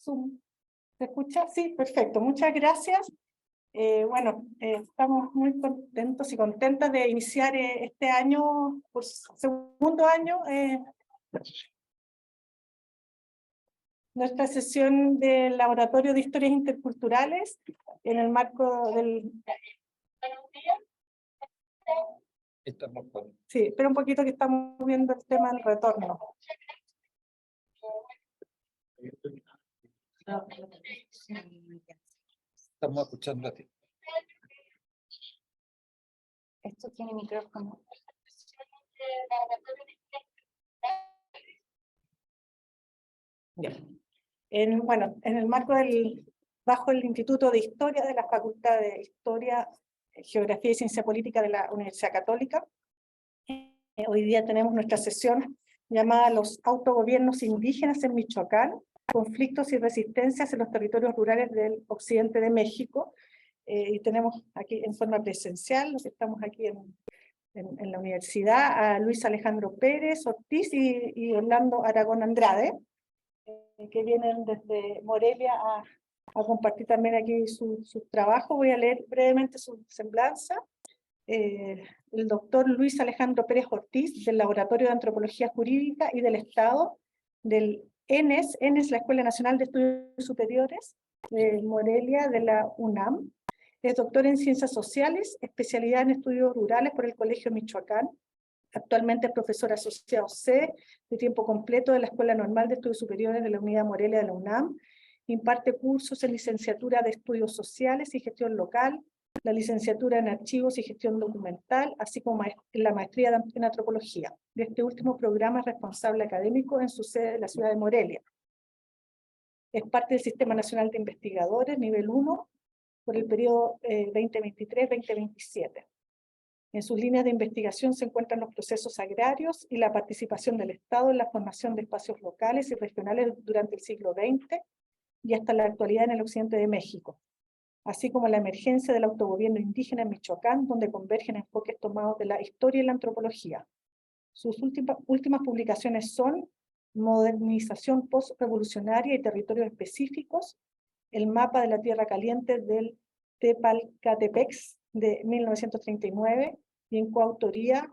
Zoom. ¿Se escucha? Sí, perfecto. Muchas gracias. Estamos muy contentos y contentas de iniciar este año, por segundo año, nuestra sesión del Laboratorio de Historias Interculturales en el marco del... Sí, espera un poquito que estamos viendo el tema del retorno. Estamos escuchando a ti. Esto tiene micrófono. Bien. En el marco bajo el Instituto de Historia de la Facultad de Historia, Geografía y Ciencia Política de la Universidad Católica, hoy día tenemos nuestra sesión llamada Los autogobiernos indígenas en Michoacán, conflictos y resistencias en los territorios rurales del occidente de México. Y tenemos aquí en forma presencial, los que estamos aquí en la universidad, a Luis Alejandro Pérez Ortiz y Orlando Aragón Andrade, que vienen desde Morelia a compartir también aquí su trabajo. Voy a leer brevemente su semblanza. El doctor Luis Alejandro Pérez Ortiz, del Laboratorio de Antropología Jurídica y del Estado, del ENES, la Escuela Nacional de Estudios Superiores de Morelia, de la UNAM. Es doctor en Ciencias Sociales, especialidad en Estudios Rurales por el Colegio Michoacán. Actualmente es profesor asociado C de tiempo completo de la Escuela Normal de Estudios Superiores de la Unidad Morelia de la UNAM. Imparte cursos en licenciatura de Estudios Sociales y Gestión Local, la licenciatura en Archivos y Gestión Documental, así como la maestría en Antropología. De este último programa es responsable académico en su sede de la ciudad de Morelia. Es parte del Sistema Nacional de Investigadores, nivel 1, por el periodo 2023-2027. En sus líneas de investigación se encuentran los procesos agrarios y la participación del Estado en la formación de espacios locales y regionales durante el siglo XX y hasta la actualidad en el occidente de México, así como la emergencia del autogobierno indígena en Michoacán, donde convergen enfoques tomados de la historia y la antropología. Sus últimas publicaciones son Modernización Post-Revolucionaria y Territorios Específicos, el mapa de la Tierra Caliente del Tepalcatepex de 1939, y en coautoría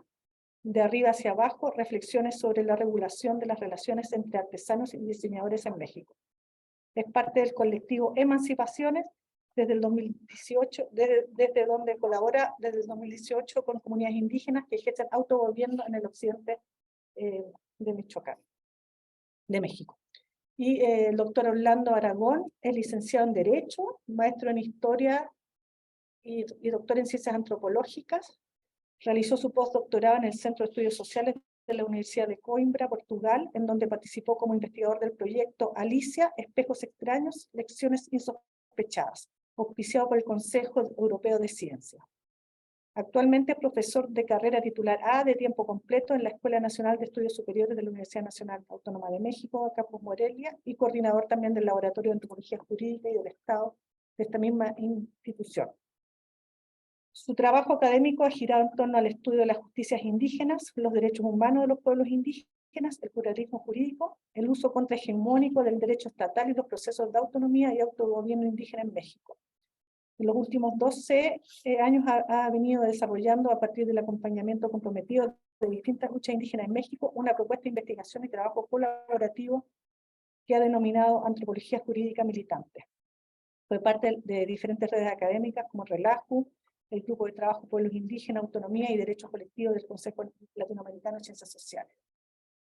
De arriba hacia abajo, reflexiones sobre la regulación de las relaciones entre artesanos y diseñadores en México. Es parte del colectivo Emancipaciones desde el 2018, desde donde colabora desde el 2018 con comunidades indígenas que ejercen autogobierno en el occidente de Michoacán, de México. Y el doctor Orlando Aragón es licenciado en Derecho, maestro en Historia y doctor en Ciencias Antropológicas. Realizó su postdoctorado en el Centro de Estudios Sociales de la Universidad de Coimbra, Portugal, en donde participó como investigador del proyecto Alicia, Espejos Extraños, Lecciones Insospechadas, auspiciado por el Consejo Europeo de Ciencia. Actualmente es profesor de carrera titular A de tiempo completo en la Escuela Nacional de Estudios Superiores de la Universidad Nacional Autónoma de México, Campus Morelia, y coordinador también del Laboratorio de Antropología Jurídica y del Estado de esta misma institución. Su trabajo académico ha girado en torno al estudio de las justicias indígenas, los derechos humanos de los pueblos indígenas, el pluralismo jurídico, el uso contrahegemónico del derecho estatal y los procesos de autonomía y autogobierno indígena en México. En los últimos 12 años ha venido desarrollando, a partir del acompañamiento comprometido de distintas luchas indígenas en México, una propuesta de investigación y trabajo colaborativo que ha denominado Antropología Jurídica Militante. Fue parte de diferentes redes académicas como RELAJU, el Grupo de Trabajo Pueblos Indígenas, Autonomía y Derechos Colectivos del Consejo Latinoamericano de Ciencias Sociales.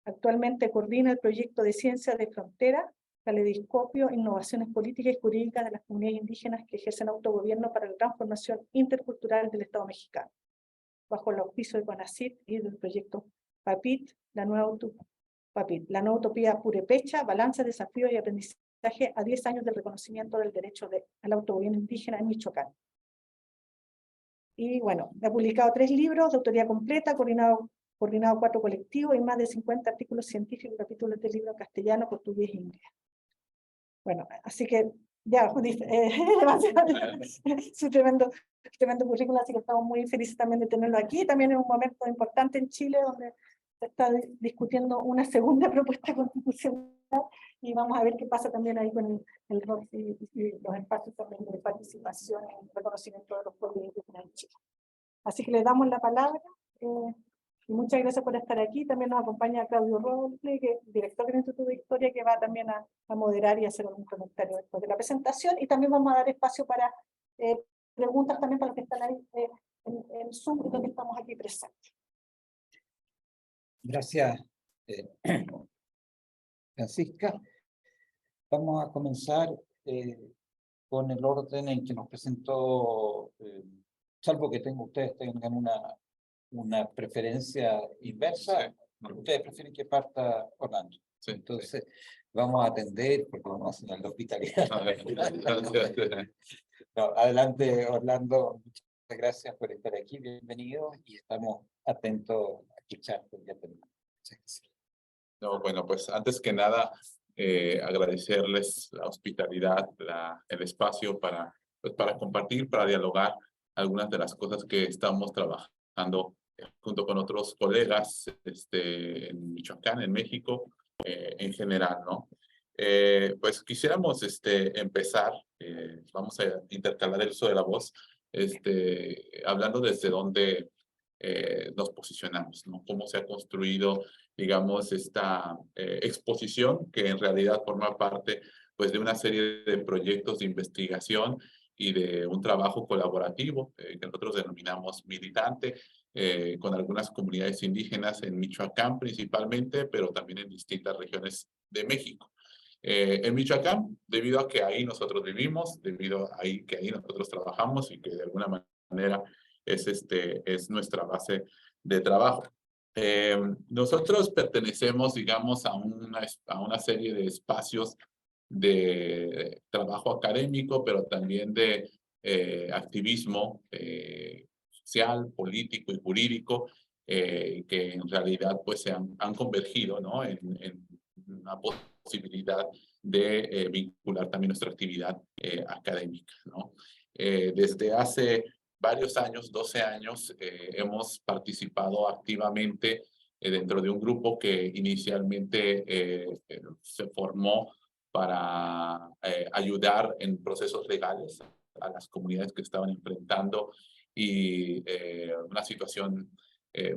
Actualmente coordina el proyecto de Ciencia de Frontera, Caleidoscopio, Innovaciones Políticas y Jurídicas de las Comunidades Indígenas que ejercen autogobierno para la transformación intercultural del Estado mexicano, bajo el auspicio de CONACYT y del proyecto PAPIT, la nueva utopía purépecha, balance, desafíos y aprendizaje a 10 años del reconocimiento del derecho al autogobierno indígena en Michoacán. Y bueno, ha publicado 3 libros de autoría completa, coordinado 4 colectivos y más de 50 artículos científicos y capítulos de libros en castellano, portugués e inglés. Bueno, así que ya, su tremendo currículum, así que estamos muy felices también de tenerlo aquí. También es un momento importante en Chile donde se está discutiendo una segunda propuesta constitucional y vamos a ver qué pasa también ahí con el rol y los espacios también de participación y reconocimiento de los pueblos indígenas en Chile. Así que le damos la palabra. Y muchas gracias por estar aquí. También nos acompaña Claudio Roble, que es director del Instituto de Historia, que va también a moderar y hacer algún comentario después de la presentación. Y también vamos a dar espacio para preguntas también para los que están ahí en Zoom y los que estamos aquí presentes. Gracias, Francisca. Vamos a comenzar con el orden en que nos presentó, salvo que ustedes tengan una preferencia inversa. Ustedes prefieren que parta Orlando. Sí. Entonces, vamos a atender, porque vamos a señalar de hospitalidad. No, adelante, Orlando. Muchas gracias por estar aquí. Bienvenido y estamos atentos a escuchar. No, bueno, pues antes que nada, agradecerles la hospitalidad, el espacio para compartir, para dialogar algunas de las cosas que estamos trabajando junto con otros colegas en Michoacán, en México, en general, ¿no? Pues quisiéramos empezar, vamos a intercalar el uso de la voz, hablando desde dónde nos posicionamos, ¿no? Cómo se ha construido, digamos, esta exposición que en realidad forma parte, pues, de una serie de proyectos de investigación y de un trabajo colaborativo que nosotros denominamos militante, con algunas comunidades indígenas en Michoacán principalmente, pero también en distintas regiones de México. En Michoacán, debido a que ahí nosotros vivimos, debido a que ahí nosotros trabajamos y que de alguna manera es nuestra base de trabajo. Nosotros pertenecemos, digamos, a una serie de espacios de trabajo académico, pero también de activismo social, político y jurídico, que en realidad pues se han convergido, ¿no? en una posibilidad de vincular también nuestra actividad académica, ¿no? Desde hace varios años, 12 años, hemos participado activamente dentro de un grupo que inicialmente se formó para ayudar en procesos legales a las comunidades que estaban enfrentando una situación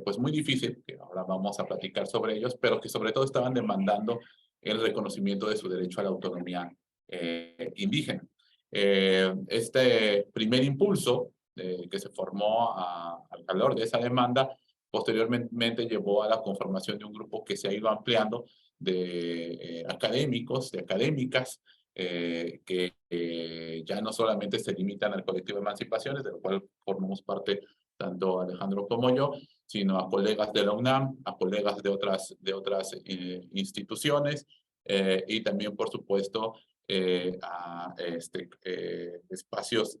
pues muy difícil, que ahora vamos a platicar sobre ellos, pero que sobre todo estaban demandando el reconocimiento de su derecho a la autonomía indígena. Este primer impulso que se formó al calor de esa demanda, posteriormente llevó a la conformación de un grupo que se ha ido ampliando de académicos, de académicas, que ya no solamente se limitan al colectivo de Emancipaciones, de lo cual formamos parte tanto Alejandro como yo, sino a colegas de la UNAM, a colegas de otras instituciones, y también, por supuesto, a espacios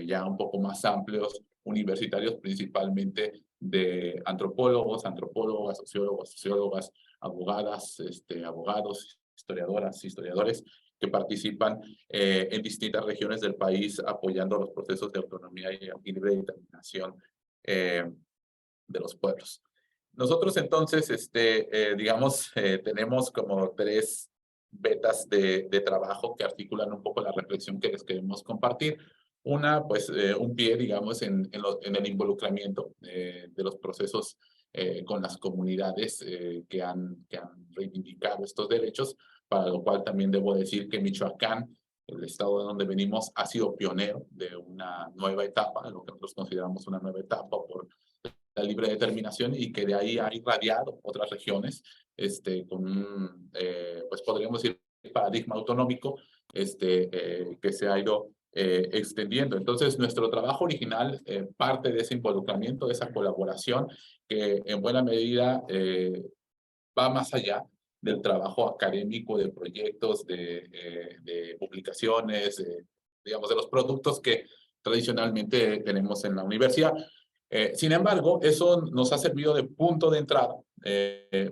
ya un poco más amplios, universitarios, principalmente de antropólogos, antropólogas, sociólogos, sociólogas, abogadas, abogados, historiadoras, historiadores, que participan en distintas regiones del país apoyando los procesos de autonomía y libre determinación de los pueblos. Nosotros entonces, digamos, tenemos como tres vetas de trabajo que articulan un poco la reflexión que les queremos compartir. Una, pues, un pie, digamos, en el involucramiento de los procesos con las comunidades que han reivindicado estos derechos, para lo cual también debo decir que Michoacán, el estado de donde venimos, ha sido pionero de una nueva etapa, lo que nosotros consideramos una nueva etapa por la libre determinación, y que de ahí ha irradiado otras regiones con un, pues podríamos decir, paradigma autonómico que se ha ido extendiendo. Entonces, nuestro trabajo original parte de ese involucramiento, de esa colaboración, que en buena medida va más allá del trabajo académico, de proyectos, de publicaciones, digamos, de los productos que tradicionalmente tenemos en la universidad. Sin embargo, eso nos ha servido de punto de entrada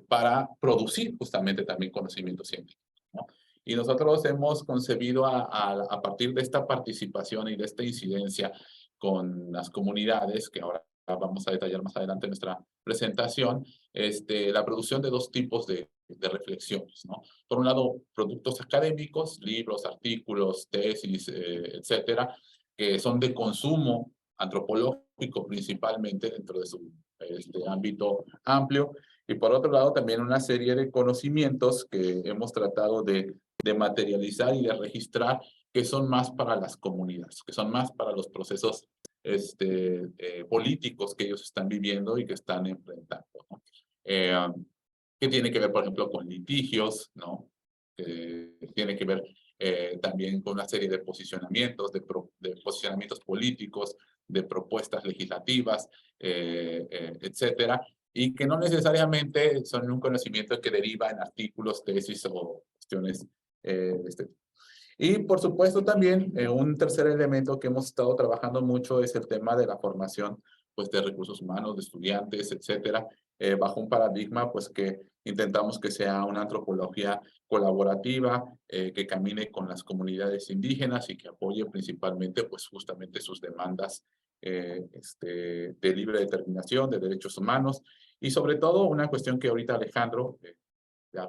para producir justamente también conocimiento científico, ¿no? Y nosotros hemos concebido a partir de esta participación y de esta incidencia con las comunidades, que ahora vamos a detallar más adelante en nuestra presentación, la producción de dos tipos de reflexiones, ¿no? Por un lado, productos académicos, libros, artículos, tesis, etcétera, que son de consumo antropológico principalmente dentro de su ámbito amplio. Y por otro lado, también una serie de conocimientos que hemos tratado de materializar y de registrar, que son más para las comunidades, que son más para los procesos políticos que ellos están viviendo y que están enfrentando, ¿no? Que tiene que ver, por ejemplo, con litigios, ¿no? Tiene que ver también con una serie de posicionamientos, de posicionamientos políticos, de propuestas legislativas, etcétera, y que no necesariamente son un conocimiento que deriva en artículos, tesis o cuestiones de este tipo. Y por supuesto también un tercer elemento que hemos estado trabajando mucho es el tema de la formación pues, de recursos humanos, de estudiantes, etcétera, bajo un paradigma pues que intentamos que sea una antropología colaborativa, que camine con las comunidades indígenas y que apoye principalmente pues justamente sus demandas de libre determinación, de derechos humanos y sobre todo una cuestión que ahorita Alejandro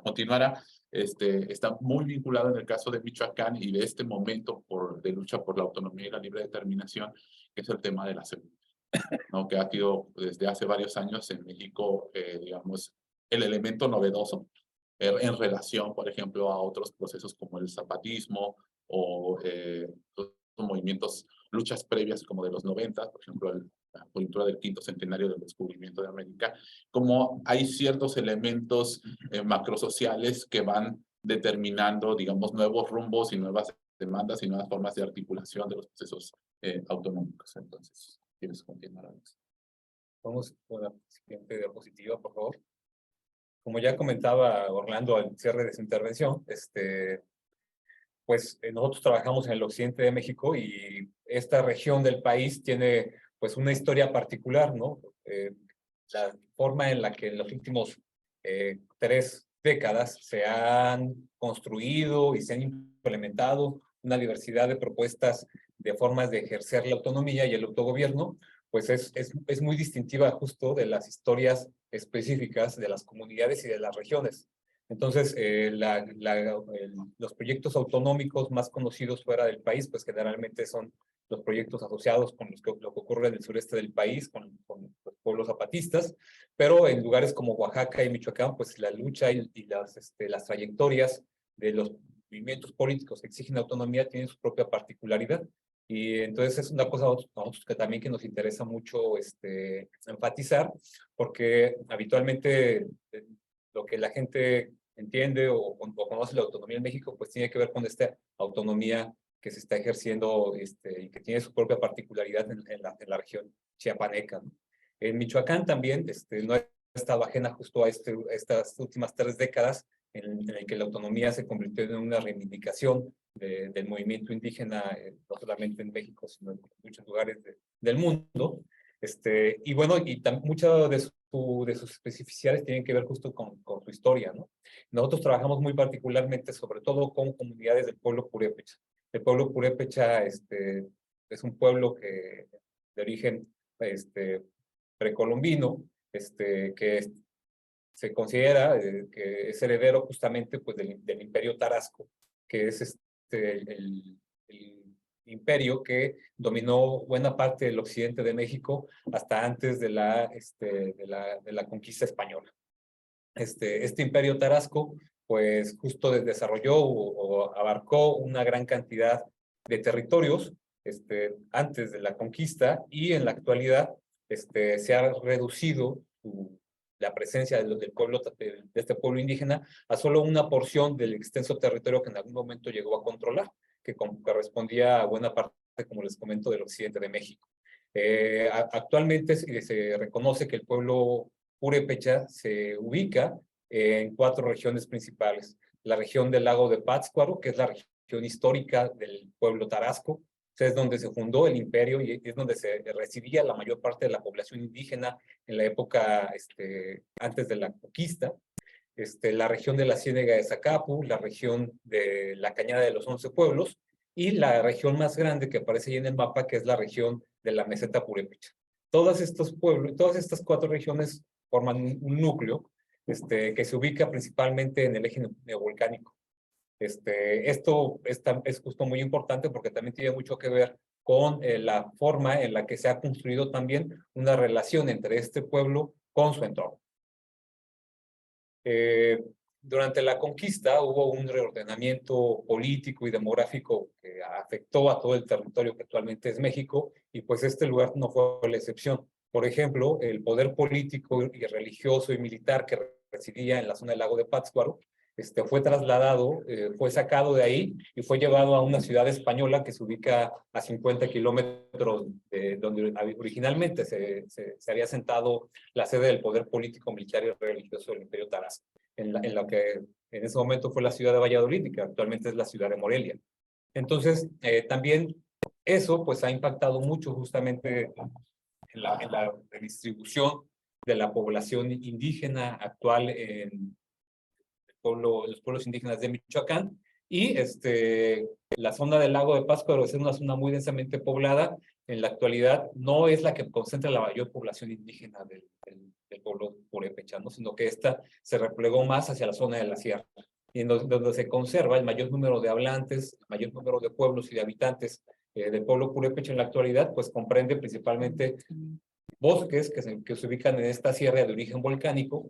continuará, está muy vinculado en el caso de Michoacán y de este momento de lucha por la autonomía y la libre determinación, que es el tema de la seguridad, ¿no? Que ha sido desde hace varios años en México, digamos, el elemento novedoso en relación, por ejemplo, a otros procesos como el zapatismo o los movimientos, luchas previas como de los 90, por ejemplo, la coyuntura del 5º centenario del descubrimiento de América, como hay ciertos elementos macrosociales que van determinando, digamos, nuevos rumbos y nuevas demandas y nuevas formas de articulación de los procesos autonómicos. Entonces, ¿quieres continuar, Alex? Vamos con la siguiente diapositiva, por favor. Como ya comentaba Orlando al cierre de su intervención, pues nosotros trabajamos en el occidente de México y esta región del país tiene pues una historia particular, ¿no? La forma en la que en los últimos 3 décadas se han construido y se han implementado una diversidad de propuestas de formas de ejercer la autonomía y el autogobierno, pues es muy distintiva justo de las historias específicas de las comunidades y de las regiones. Entonces, los proyectos autonómicos más conocidos fuera del país, pues generalmente son los proyectos asociados con lo que ocurre en el sureste del país, con los pueblos zapatistas, pero en lugares como Oaxaca y Michoacán, pues la lucha y las trayectorias de los movimientos políticos que exigen autonomía tienen su propia particularidad. Y entonces es una cosa a nosotros que también que nos interesa mucho enfatizar, porque habitualmente lo que la gente entiende o conoce la autonomía en México, pues tiene que ver con esta autonomía que se está ejerciendo y que tiene su propia particularidad en la región chiapaneca, ¿no? En Michoacán también no ha estado ajena justo a estas últimas 3 décadas en el que la autonomía se convirtió en una reivindicación del movimiento indígena, no solamente en México, sino en muchos lugares del mundo. Y bueno, y muchas de sus especificidades tienen que ver justo con su historia, ¿no? Nosotros trabajamos muy particularmente, sobre todo con comunidades del pueblo purépecha. El pueblo purépecha es un pueblo de origen precolombino, que se considera que es heredero justamente pues, del Imperio Tarasco, que es el imperio que dominó buena parte del occidente de México hasta antes de la conquista española. Este imperio Tarasco, pues justo desarrolló o abarcó una gran cantidad de territorios antes de la conquista y en la actualidad se ha reducido la presencia del pueblo, de este pueblo indígena a solo una porción del extenso territorio que en algún momento llegó a controlar, que correspondía a buena parte, como les comento, del occidente de México. Actualmente se reconoce que el pueblo purépecha se ubica en 4 regiones principales. La región del lago de Pátzcuaro, que es la región histórica del pueblo tarasco, es donde se fundó el imperio y es donde se residía la mayor parte de la población indígena en la época antes de la conquista. La región de la Ciénega de Zacapu, la región de la Cañada de los 11 Pueblos y la región más grande que aparece ahí en el mapa, que es la región de la meseta purépecha. todos estos pueblos, todas estas 4 regiones forman un núcleo que se ubica principalmente en el eje neovolcánico. Esto es justo muy importante porque también tiene mucho que ver con la forma en la que se ha construido también una relación entre este pueblo con su entorno. Durante la conquista hubo un reordenamiento político y demográfico que afectó a todo el territorio que actualmente es México, y pues este lugar no fue la excepción. Por ejemplo, el poder político y religioso y militar que residía en la zona del lago de Pátzcuaro fue trasladado, fue sacado de ahí y fue llevado a una ciudad española que se ubica a 50 kilómetros de donde originalmente se había sentado la sede del poder político, militar y religioso del Imperio Tarasco, en la que en ese momento fue la ciudad de Valladolid y que actualmente es la ciudad de Morelia. Entonces, también eso pues ha impactado mucho justamente en la distribución de la población indígena actual en los pueblos indígenas de Michoacán, y la zona del lago de Pátzcuaro es una zona muy densamente poblada. En la actualidad no es la que concentra la mayor población indígena del pueblo purépecha, ¿no? Sino que esta se replegó más hacia la zona de la sierra, y en donde se conserva el mayor número de hablantes, el mayor número de pueblos y de habitantes del pueblo purépecha en la actualidad, pues comprende principalmente bosques que se ubican en esta sierra de origen volcánico,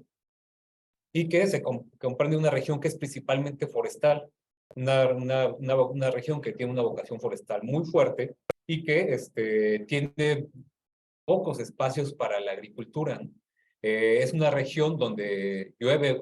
y que se comprende una región que es principalmente forestal, una región que tiene una vocación forestal muy fuerte y que tiene pocos espacios para la agricultura, ¿no? Es una región donde llueve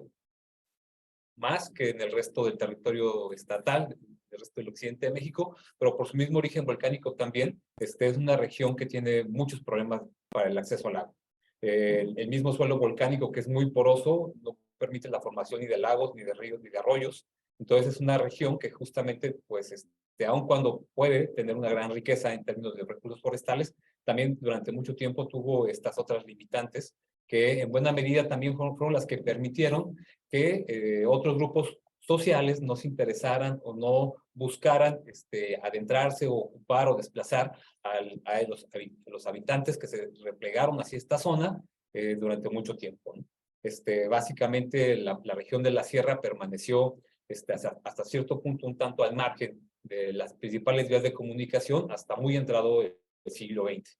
más que en el resto del territorio estatal, del resto del occidente de México, pero por su mismo origen volcánico también, es una región que tiene muchos problemas para el acceso al agua. El mismo suelo volcánico, que es muy poroso, no permite la formación ni de lagos, ni de ríos, ni de arroyos. Entonces es una región que justamente, pues, aun cuando puede tener una gran riqueza en términos de recursos forestales, también durante mucho tiempo tuvo estas otras limitantes que en buena medida también fueron las que permitieron que otros grupos sociales no se interesaran o no buscaran adentrarse o ocupar o desplazar a los habitantes que se replegaron hacia esta zona durante mucho tiempo, ¿no? Básicamente la región de la sierra permaneció hasta cierto punto un tanto al margen de las principales vías de comunicación hasta muy entrado el siglo XX.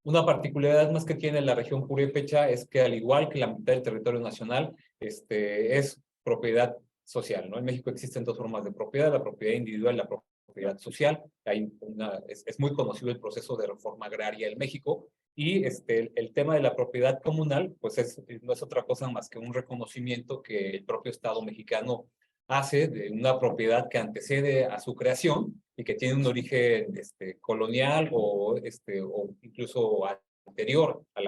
Una particularidad más que tiene la región purépecha es que, al igual que la mitad del territorio nacional, es propiedad social, ¿no? En México existen 2 formas de propiedad: la propiedad individual y la propiedad social. Es muy conocido el proceso de reforma agraria en México, y el tema de la propiedad comunal, pues no es otra cosa más que un reconocimiento que el propio Estado mexicano hace de una propiedad que antecede a su creación y que tiene un origen colonial o incluso anterior a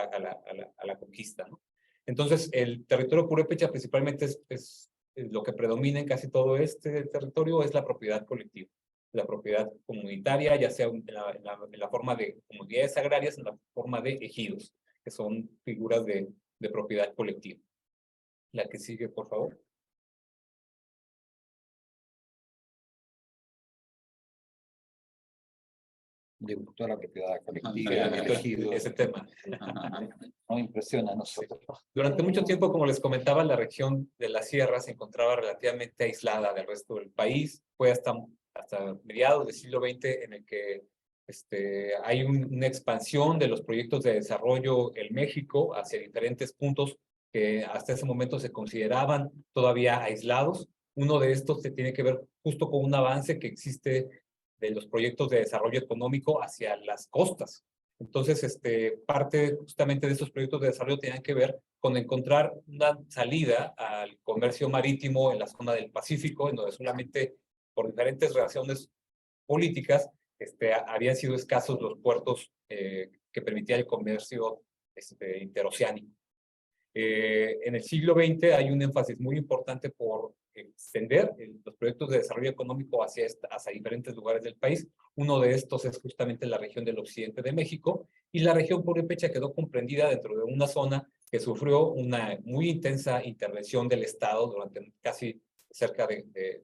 la conquista, ¿no? Entonces, el territorio purépecha principalmente es lo que predomina en casi todo este territorio es la propiedad colectiva, la propiedad comunitaria, ya sea en la forma de comunidades agrarias, en la forma de ejidos, que son figuras de propiedad colectiva. La que sigue, por favor. Le gustó la propiedad colectiva, Ajá. el ejido. Ese tema. Nos impresiona a nosotros. Durante mucho tiempo, como les comentaba, la región de la sierra se encontraba relativamente aislada del resto del país. Fue hasta mediados del siglo XX en el que hay una expansión de los proyectos de desarrollo en México hacia diferentes puntos que hasta ese momento se consideraban todavía aislados. Uno de estos se tiene que ver justo con un avance que existe de los proyectos de desarrollo económico hacia las costas. Entonces, parte justamente de estos proyectos de desarrollo tenían que ver con encontrar una salida al comercio marítimo en la zona del Pacífico, en donde solamente por diferentes relaciones políticas habían sido escasos los puertos que permitían el comercio interoceánico. En el siglo XX hay un énfasis muy importante por extender los proyectos de desarrollo económico hacia diferentes lugares del país. Uno de estos es justamente la región del occidente de México, y la región purépecha quedó comprendida dentro de una zona que sufrió una muy intensa intervención del Estado durante casi cerca de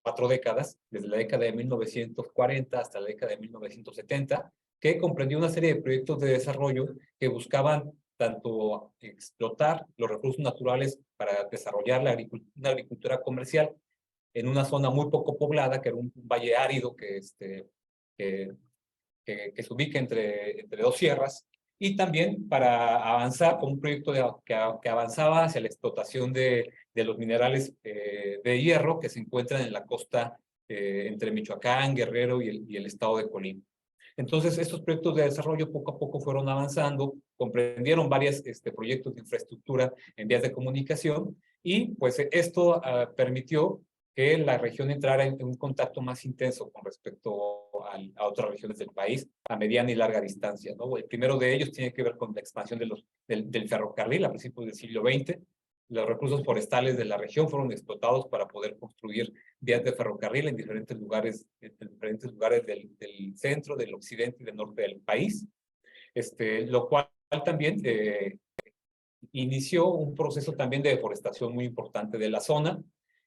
4 décadas, desde la década de 1940 hasta la década de 1970, que comprendió una serie de proyectos de desarrollo que buscaban tanto explotar los recursos naturales para desarrollar una agricultura comercial en una zona muy poco poblada, que era un valle árido que se ubica entre dos sierras, y también para avanzar con un proyecto que avanzaba hacia la explotación de los minerales de hierro que se encuentran en la costa entre Michoacán, Guerrero y el estado de Colima. Entonces, estos proyectos de desarrollo poco a poco fueron avanzando, comprendieron varios proyectos de infraestructura en vías de comunicación, y pues esto permitió que la región entrara en un contacto más intenso con respecto a otras regiones del país a mediana y larga distancia, ¿no? El primero de ellos tiene que ver con la expansión del ferrocarril a principios del siglo XX. Los recursos forestales de la región fueron explotados para poder construir vías de ferrocarril en diferentes lugares del centro, del occidente y del norte del país, lo cual también inició un proceso también de deforestación muy importante de la zona,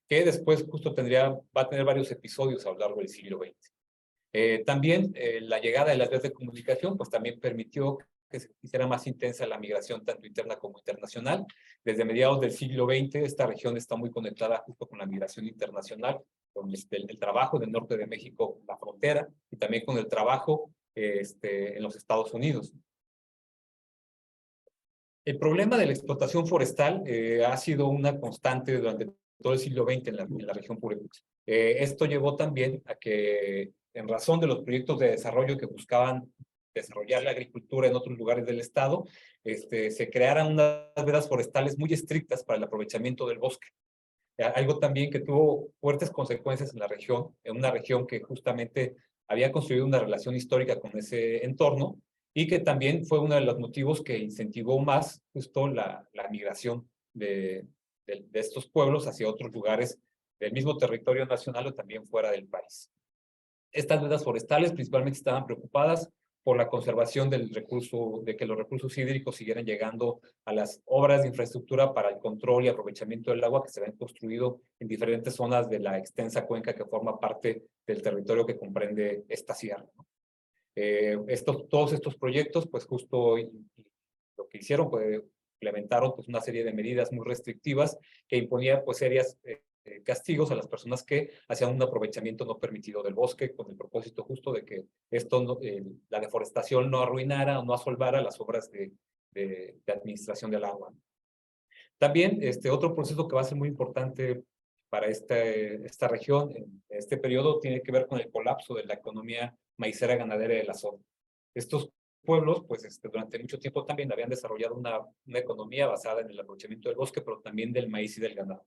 que después justo va a tener varios episodios a lo largo del siglo XX. También la llegada de las redes de comunicación pues también permitió que se hiciera más intensa la migración tanto interna como internacional. Desde mediados del siglo XX esta región está muy conectada justo con la migración internacional, con el trabajo del norte de México, la frontera, y también con el trabajo en los Estados Unidos. El problema de la explotación forestal ha sido una constante durante todo el siglo XX en la región Purépecha. Esto llevó también a que, en razón de los proyectos de desarrollo que buscaban desarrollar la agricultura en otros lugares del estado, se crearan unas vedas forestales muy estrictas para el aprovechamiento del bosque. Algo también que tuvo fuertes consecuencias en una región que justamente había construido una relación histórica con ese entorno, y que también fue uno de los motivos que incentivó más justo la migración de estos pueblos hacia otros lugares del mismo territorio nacional o también fuera del país. Estas vedas forestales principalmente estaban preocupadas por la conservación del recurso, de que los recursos hídricos siguieran llegando a las obras de infraestructura para el control y aprovechamiento del agua que se habían construido en diferentes zonas de la extensa cuenca que forma parte del territorio que comprende esta sierra, ¿no? Todos estos proyectos, pues justo lo que hicieron, pues implementaron pues una serie de medidas muy restrictivas que imponían pues serias castigos a las personas que hacían un aprovechamiento no permitido del bosque, con el propósito justo de que la deforestación no arruinara o no asolvara las obras de administración del agua. También otro proceso que va a ser muy importante para esta región en este periodo tiene que ver con el colapso de la economía maicera ganadera de la zona. Estos pueblos, pues durante mucho tiempo también habían desarrollado una economía basada en el aprovechamiento del bosque, pero también del maíz y del ganado.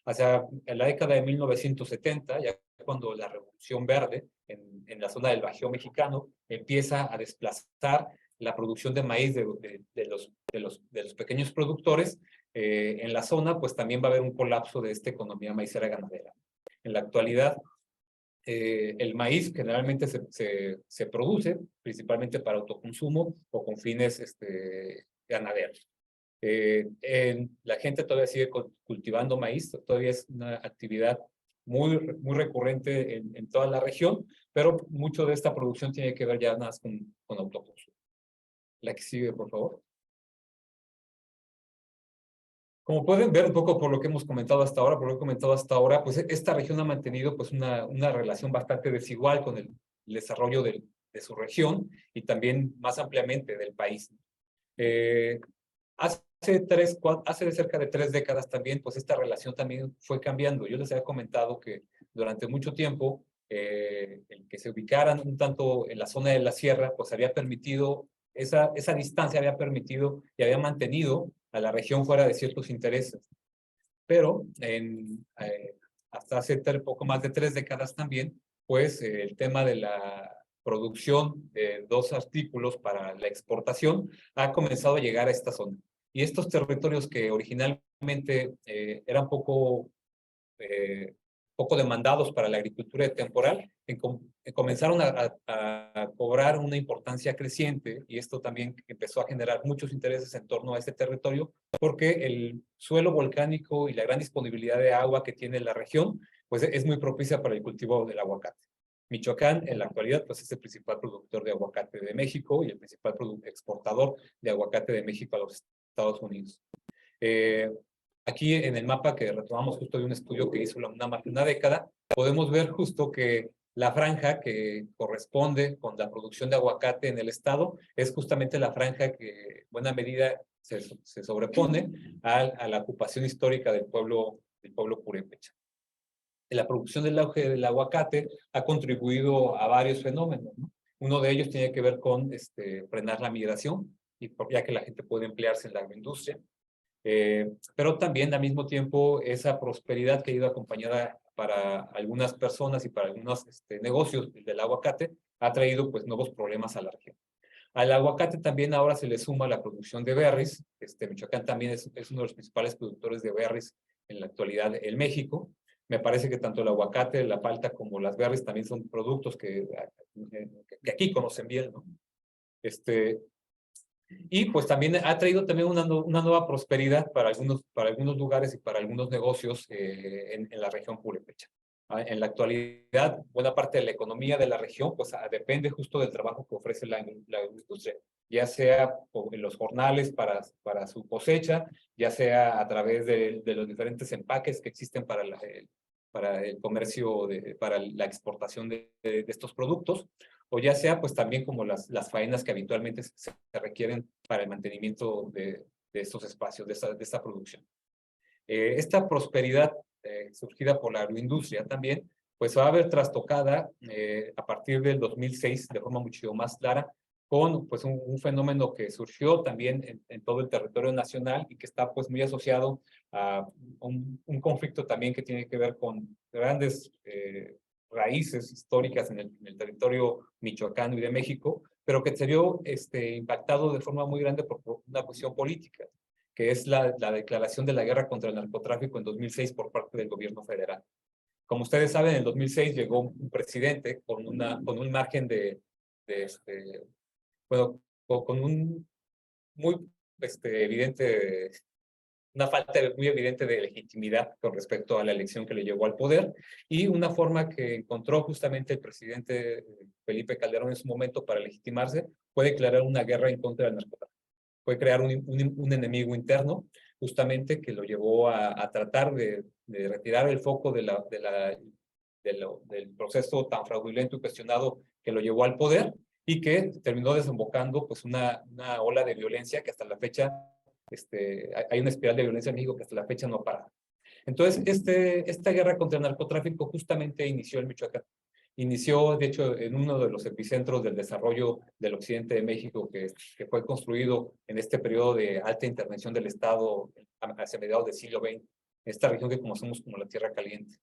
Hacia la década de 1970, ya cuando la Revolución Verde en la zona del Bajío mexicano empieza a desplazar la producción de maíz de los pequeños productores, en la zona, pues también va a haber un colapso de esta economía maicera ganadera. En la actualidad, el maíz generalmente se produce principalmente para autoconsumo o con fines ganaderos. La gente todavía sigue cultivando maíz, todavía es una actividad muy recurrente en toda la región, pero mucho de esta producción tiene que ver ya más con autoconsumo. La que sigue, por favor. Como pueden ver un poco por lo que hemos comentado hasta ahora, pues esta región ha mantenido pues una relación bastante desigual con el desarrollo de su región y también más ampliamente del país. Hace cerca de 3 décadas también, pues esta relación también fue cambiando. Yo les había comentado que durante mucho tiempo el que se ubicaran un tanto en la zona de la sierra, pues había permitido, esa distancia había permitido y había mantenido a la región fuera de ciertos intereses. Pero hasta hace poco más de 3 décadas también, pues el tema de la producción de 2 artículos para la exportación ha comenzado a llegar a esta zona. Y estos territorios que originalmente eran poco demandados para la agricultura temporal, comenzaron a cobrar una importancia creciente, y esto también empezó a generar muchos intereses en torno a este territorio, porque el suelo volcánico y la gran disponibilidad de agua que tiene la región, pues es muy propicia para el cultivo del aguacate. Michoacán, en la actualidad, pues es el principal productor de aguacate de México y el principal exportador de aguacate de México a los Estados Unidos. Aquí en el mapa que retomamos justo de un estudio que hizo más de una década, podemos ver justo que la franja que corresponde con la producción de aguacate en el estado es justamente la franja que en buena medida se sobrepone a la ocupación histórica del pueblo purépecha. La producción del aguacate ha contribuido a varios fenómenos, ¿no? Uno de ellos tiene que ver con frenar la migración, ya que la gente puede emplearse en la agroindustria. Pero también al mismo tiempo esa prosperidad que ha ido acompañada para algunas personas y para algunos negocios del aguacate ha traído pues nuevos problemas a la región. Al aguacate también ahora se le suma la producción de berries. Michoacán también es uno de los principales productores de berries en la actualidad en México. Me parece que tanto el aguacate, la palta como las berries también son productos que aquí conocen bien, ¿no? Y pues también ha traído también una nueva prosperidad para algunos lugares y para algunos negocios en la región purépecha. En la actualidad, buena parte de la economía de la región pues depende justo del trabajo que ofrece la industria, ya sea en los jornales para su cosecha, ya sea a través de los diferentes empaques que existen para el comercio, para la exportación de estos productos, o ya sea pues también como las faenas que habitualmente se requieren para el mantenimiento de estos espacios, de esta producción. Esta prosperidad surgida por la agroindustria también, pues va a haber trastocada a partir del 2006 de forma mucho más clara con pues un fenómeno que surgió también en todo el territorio nacional y que está pues muy asociado a un conflicto también que tiene que ver con grandes raíces históricas en el territorio michoacano y de México, pero que se vio impactado de forma muy grande por una cuestión política, que es la declaración de la guerra contra el narcotráfico en 2006 por parte del gobierno federal. Como ustedes saben, en el 2006 llegó un presidente con un margen bueno, con un muy evidente, una falta muy evidente de legitimidad con respecto a la elección que le llevó al poder, y una forma que encontró justamente el presidente Felipe Calderón en su momento para legitimarse fue declarar una guerra en contra del narcotráfico. Fue crear un enemigo interno, justamente que lo llevó a tratar de retirar el foco del proceso tan fraudulento y cuestionado que lo llevó al poder, y que terminó desembocando pues una ola de violencia que hasta la fecha, hay una espiral de violencia en México que hasta la fecha no ha parado. Entonces, esta guerra contra el narcotráfico justamente inició en Michoacán. Inició, de hecho, en uno de los epicentros del desarrollo del occidente de México, que fue construido en este periodo de alta intervención del Estado hacia mediados del siglo XX, esta región que conocemos como la Tierra Caliente.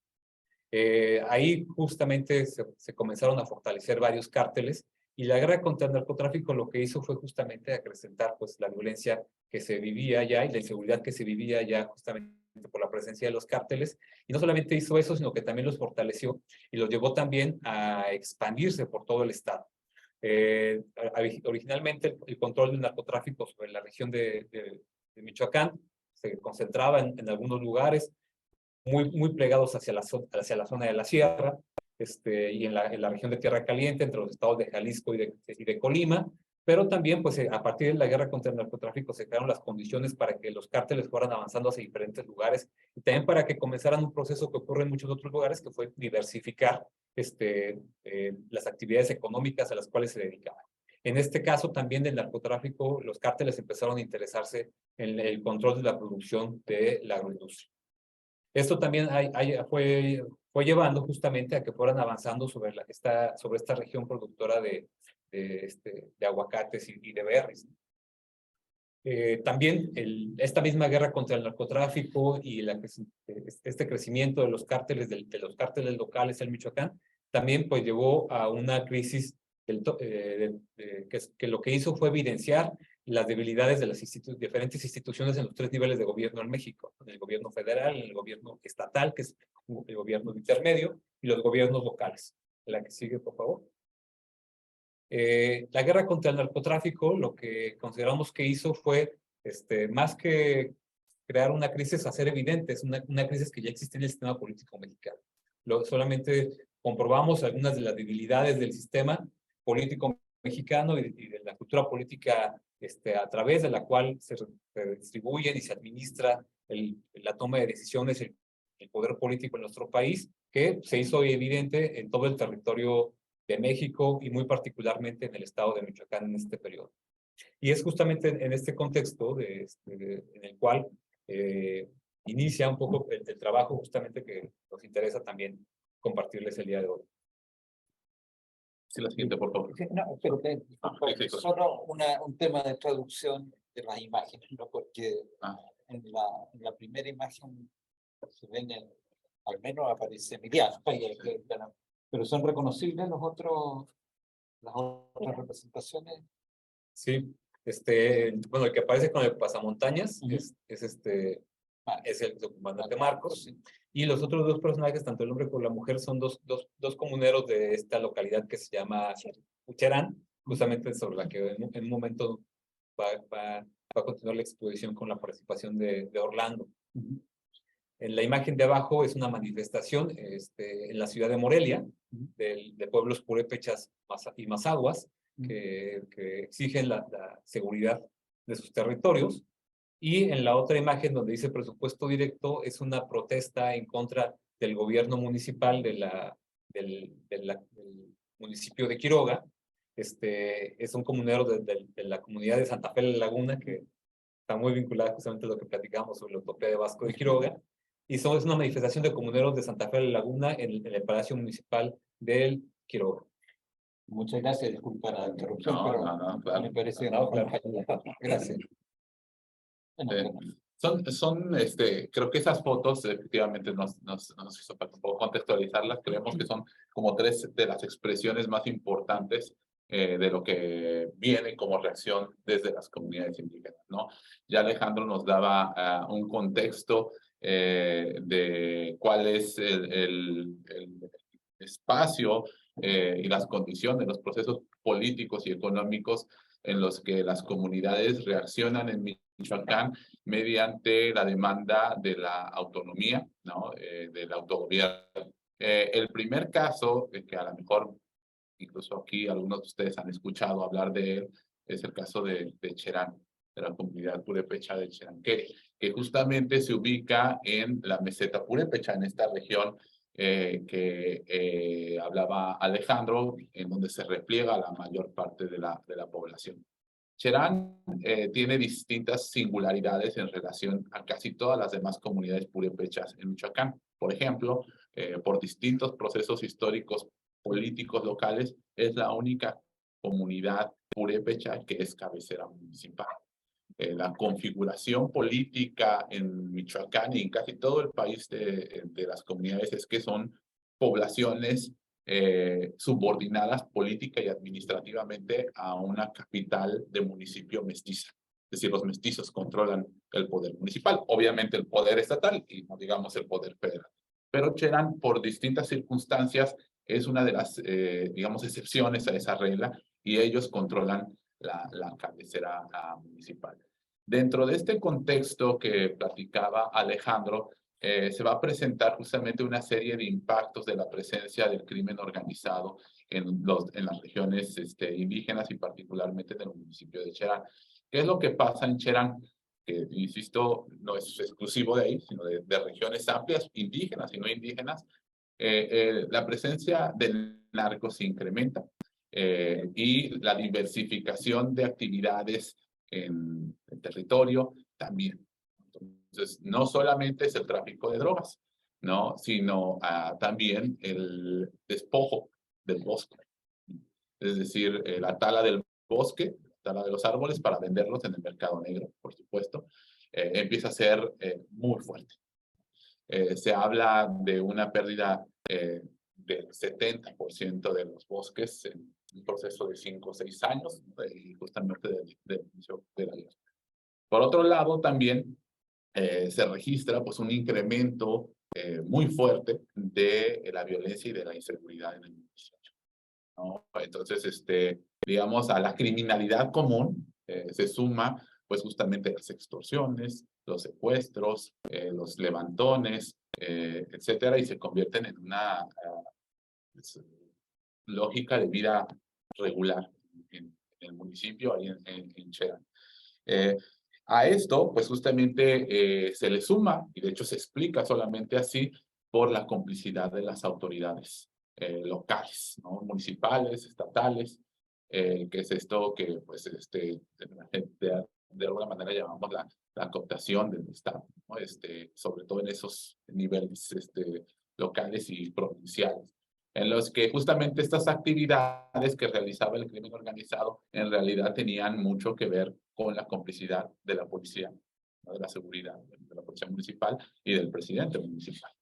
Ahí justamente se comenzaron a fortalecer varios cárteles, y la guerra contra el narcotráfico lo que hizo fue justamente acrecentar pues la violencia que se vivía allá y la inseguridad que se vivía allá justamente por la presencia de los cárteles. Y no solamente hizo eso, sino que también los fortaleció y los llevó también a expandirse por todo el estado. Originalmente el control del narcotráfico sobre la región de Michoacán se concentraba en algunos lugares muy plegados hacia la zona de la sierra, y en la región de Tierra Caliente, entre los estados de Jalisco y de Colima, pero también pues a partir de la guerra contra el narcotráfico se crearon las condiciones para que los cárteles fueran avanzando hacia diferentes lugares, y también para que comenzaran un proceso que ocurre en muchos otros lugares, que fue diversificar las actividades económicas a las cuales se dedicaban. En este caso también del narcotráfico, los cárteles empezaron a interesarse en el control de la producción de la agroindustria. Esto también fue llevando justamente a que fueran avanzando sobre esta región productora de aguacates y de berries. También esta misma guerra contra el narcotráfico y este crecimiento de los cárteles, los cárteles locales en Michoacán, también pues llevó a una crisis que lo que hizo fue evidenciar las debilidades de las diferentes instituciones en los tres niveles de gobierno en México: en el gobierno federal, en el gobierno estatal, que es el gobierno intermedio, y los gobiernos locales. La que sigue, por favor. La guerra contra el narcotráfico, lo que consideramos que hizo fue, más que crear una crisis, hacer evidente, es una crisis que ya existe en el sistema político mexicano. Solamente comprobamos algunas de las debilidades del sistema político mexicano y de la cultura política a través de la cual se distribuyen y se administra la toma de decisiones, el poder político en nuestro país, que se hizo evidente en todo el territorio de México y muy particularmente en el estado de Michoacán en este periodo. Y es justamente en este contexto en el cual inicia un poco el trabajo justamente que nos interesa también compartirles el día de hoy. Sí, la siguiente, por favor. Sí, no, pero sí, solo un tema de traducción de las imágenes, ¿no? Porque en la primera imagen se ven, al menos aparece Emiliano, pero son reconocibles las otras representaciones. Sí, bueno, el que aparece con el pasamontañas es el comandante Marcos. Sí. Y los otros dos personajes, tanto el hombre como la mujer, son dos comuneros de esta localidad que se llama Ucherán, justamente sobre la que en un momento va a continuar la exposición con la participación de Orlando. En la imagen de abajo es una manifestación en la ciudad de Morelia, de pueblos purépechas y mazahuas, que exigen la seguridad de sus territorios. Y en la otra imagen donde dice presupuesto directo es una protesta en contra del gobierno municipal del municipio de Quiroga. Es un comunero de la comunidad de Santa Fe de la Laguna, que está muy vinculada justamente a lo que platicamos sobre la utopía de Vasco de Quiroga. Y es una manifestación de comuneros de Santa Fe de la Laguna en el Palacio Municipal del Quiroga. Muchas gracias, disculpa la interrupción, No, pero no, claro. me parece que No, claro. Gracias. Bueno, Creo que esas fotos efectivamente nos hizo falta un poco contextualizarlas. Creemos que son como tres de las expresiones más importantes de lo que viene como reacción desde las comunidades indígenas, ¿no? Ya Alejandro nos daba un contexto de cuál es el espacio y las condiciones, los procesos políticos y económicos en los que las comunidades reaccionan en Michoacán mediante la demanda de la autonomía, ¿no? Del autogobierno. El primer caso, que a lo mejor incluso aquí algunos de ustedes han escuchado hablar de él, es el caso de Cherán, de la comunidad purépecha de Cheranqueri, que justamente se ubica en la meseta purépecha, en esta región que hablaba Alejandro, en donde se repliega la mayor parte de la población. Cherán tiene distintas singularidades en relación a casi todas las demás comunidades purépechas en Michoacán. Por ejemplo, por distintos procesos históricos políticos locales, es la única comunidad purépecha que es cabecera municipal. La configuración política en Michoacán y en casi todo el país de las comunidades es que son poblaciones subordinadas política y administrativamente a una capital de municipio mestiza. Es decir, los mestizos controlan el poder municipal, obviamente el poder estatal y no digamos el poder federal. Pero Cherán, por distintas circunstancias, es una de las, digamos, excepciones a esa regla y ellos controlan la cabecera municipal. Dentro de este contexto que platicaba Alejandro, se va a presentar justamente una serie de impactos de la presencia del crimen organizado en las regiones indígenas y particularmente en el municipio de Cherán. ¿Qué es lo que pasa en Cherán? Que, insisto, no es exclusivo de ahí, sino de regiones amplias, indígenas y no indígenas. La presencia del narco se incrementa y la diversificación de actividades en el territorio también. Entonces, no solamente es el tráfico de drogas, ¿no? Sino también el despojo del bosque. Es decir, la tala del bosque, la tala de los árboles para venderlos en el mercado negro, por supuesto, empieza a ser muy fuerte. Se habla de una pérdida del 70% de los bosques en un proceso de 5 o 6 años, justamente del inicio de la guerra. Por otro lado, también se registra pues, un incremento muy fuerte de la violencia y de la inseguridad en el municipio, ¿no? Entonces, digamos, a la criminalidad común se suma pues justamente las extorsiones, los secuestros, los levantones, etcétera, y se convierten en una lógica de vida regular en el municipio, ahí en Cherán. A esto, pues justamente se le suma, y de hecho se explica solamente así, por la complicidad de las autoridades locales, ¿no? Municipales, estatales, que es esto que, pues, de alguna manera llamamos la cooptación del Estado, ¿no? Sobre todo en esos niveles locales y provinciales, en los que justamente estas actividades que realizaba el crimen organizado en realidad tenían mucho que ver con la complicidad de la policía, ¿no? De la seguridad, de la policía municipal y del presidente municipal.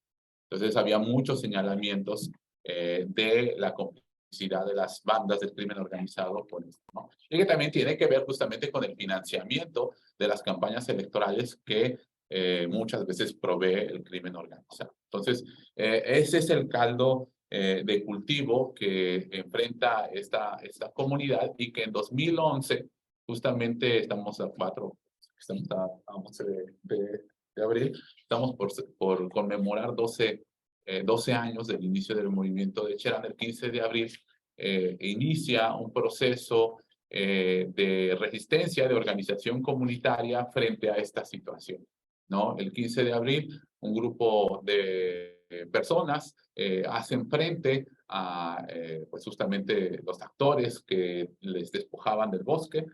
Entonces había muchos señalamientos de la complicidad de las bandas del crimen organizado con esto, ¿no? Y que también tiene que ver justamente con el financiamiento de las campañas electorales que muchas veces provee el crimen organizado. Entonces, ese es el caldo de cultivo que enfrenta esta comunidad, y que en 2011, justamente estamos a 11 de abril, estamos por conmemorar 12 años del inicio del movimiento de Cherán. El 15 de abril inicia un proceso de resistencia, de organización comunitaria frente a esta situación, ¿no? El 15 de abril, un grupo de personas hacen frente a pues justamente los actores que les despojaban del bosque.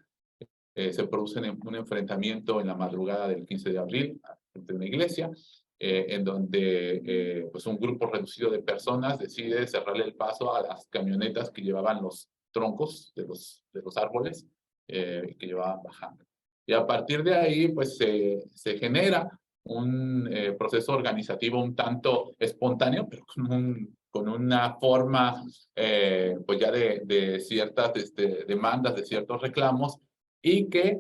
Se produce un enfrentamiento en la madrugada del 15 de abril frente a una iglesia, en donde pues un grupo reducido de personas decide cerrarle el paso a las camionetas que llevaban los troncos de los árboles que llevaban bajando. Y a partir de ahí, pues se genera un proceso organizativo un tanto espontáneo, pero con una forma pues ya de ciertas demandas, de ciertos reclamos, y que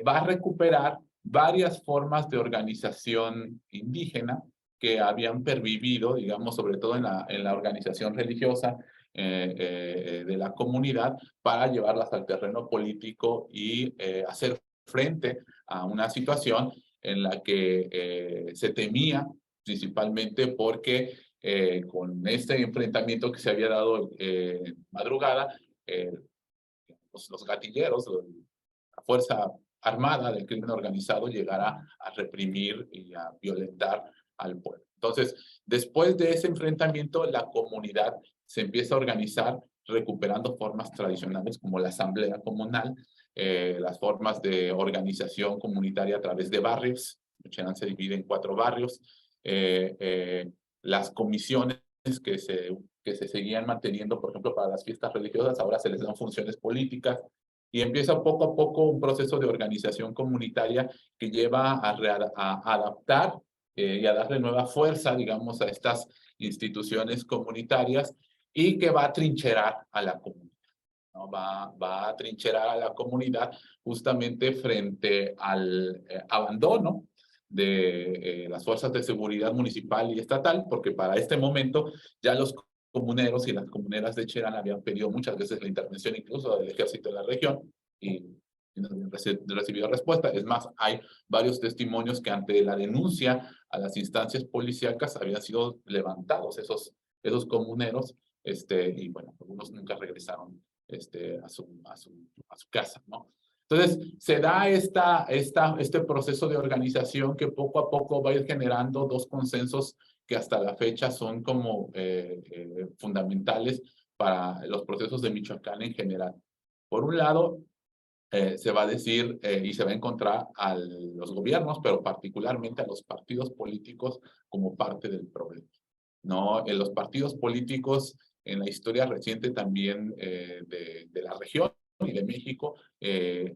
va a recuperar varias formas de organización indígena que habían pervivido, digamos, sobre todo en la organización religiosa de la comunidad, para llevarlas al terreno político y hacer frente a una situación en la que se temía, principalmente porque con este enfrentamiento que se había dado en madrugada, los gatilleros, la fuerza armada del crimen organizado, llegará a reprimir y a violentar al pueblo. Entonces, después de ese enfrentamiento, la comunidad se empieza a organizar recuperando formas tradicionales como la asamblea comunal, las formas de organización comunitaria a través de barrios. Cherán se divide en 4 barrios. Las comisiones que se seguían manteniendo, por ejemplo, para las fiestas religiosas, ahora se les dan funciones políticas, y empieza poco a poco un proceso de organización comunitaria que lleva a adaptar y a darle nueva fuerza, digamos, a estas instituciones comunitarias, y que va a trincherar a la comunidad, ¿no? Va a trincherar a la comunidad justamente frente al abandono de las fuerzas de seguridad municipal y estatal, porque para este momento ya los comuneros y las comuneras de Cherán habían pedido muchas veces la intervención incluso del ejército de la región, y no habían recibido respuesta. Es más, hay varios testimonios que ante la denuncia a las instancias policíacas habían sido levantados esos comuneros, y bueno, algunos nunca regresaron a su casa, ¿no? Entonces, se da este proceso de organización que poco a poco va a ir generando 2 consensos que hasta la fecha son como fundamentales para los procesos de Michoacán en general. Por un lado, se va a decir y se va a encontrar a los gobiernos, pero particularmente a los partidos políticos, como parte del problema, ¿no? En los partidos políticos, en la historia reciente también de la región y de México,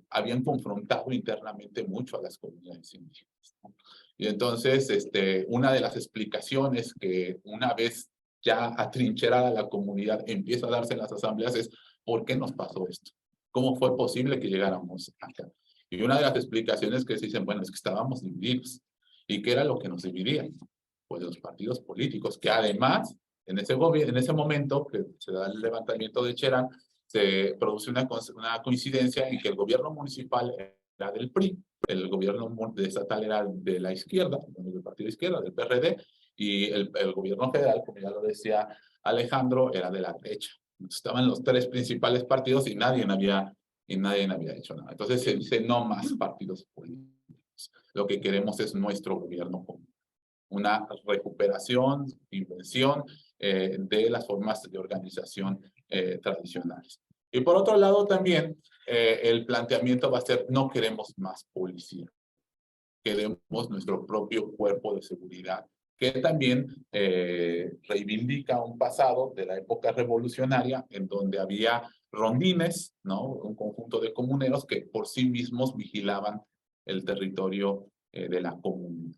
habían confrontado internamente mucho a las comunidades indígenas, ¿no? Y entonces, una de las explicaciones que una vez ya atrincherada la comunidad empieza a darse en las asambleas es: ¿por qué nos pasó esto? ¿Cómo fue posible que llegáramos acá? Y una de las explicaciones que se dicen, bueno, es que estábamos divididos. ¿Y qué era lo que nos dividía? Pues los partidos políticos, que además, en ese momento que se da el levantamiento de Cherán, se produce una coincidencia en que el gobierno municipal era del PRI, el gobierno estatal era de la izquierda, del partido izquierda, del PRD, y el gobierno federal, como ya lo decía Alejandro, era de la derecha. Estaban los tres principales partidos y nadie había hecho nada. Entonces se dice no más partidos políticos. Lo que queremos es nuestro gobierno común. Una recuperación, invención de las formas de organización tradicionales. Y por otro lado también el planteamiento va a ser no queremos más policía. Queremos nuestro propio cuerpo de seguridad, que también reivindica un pasado de la época revolucionaria en donde había rondines, ¿no? Un conjunto de comuneros que por sí mismos vigilaban el territorio de la comunidad.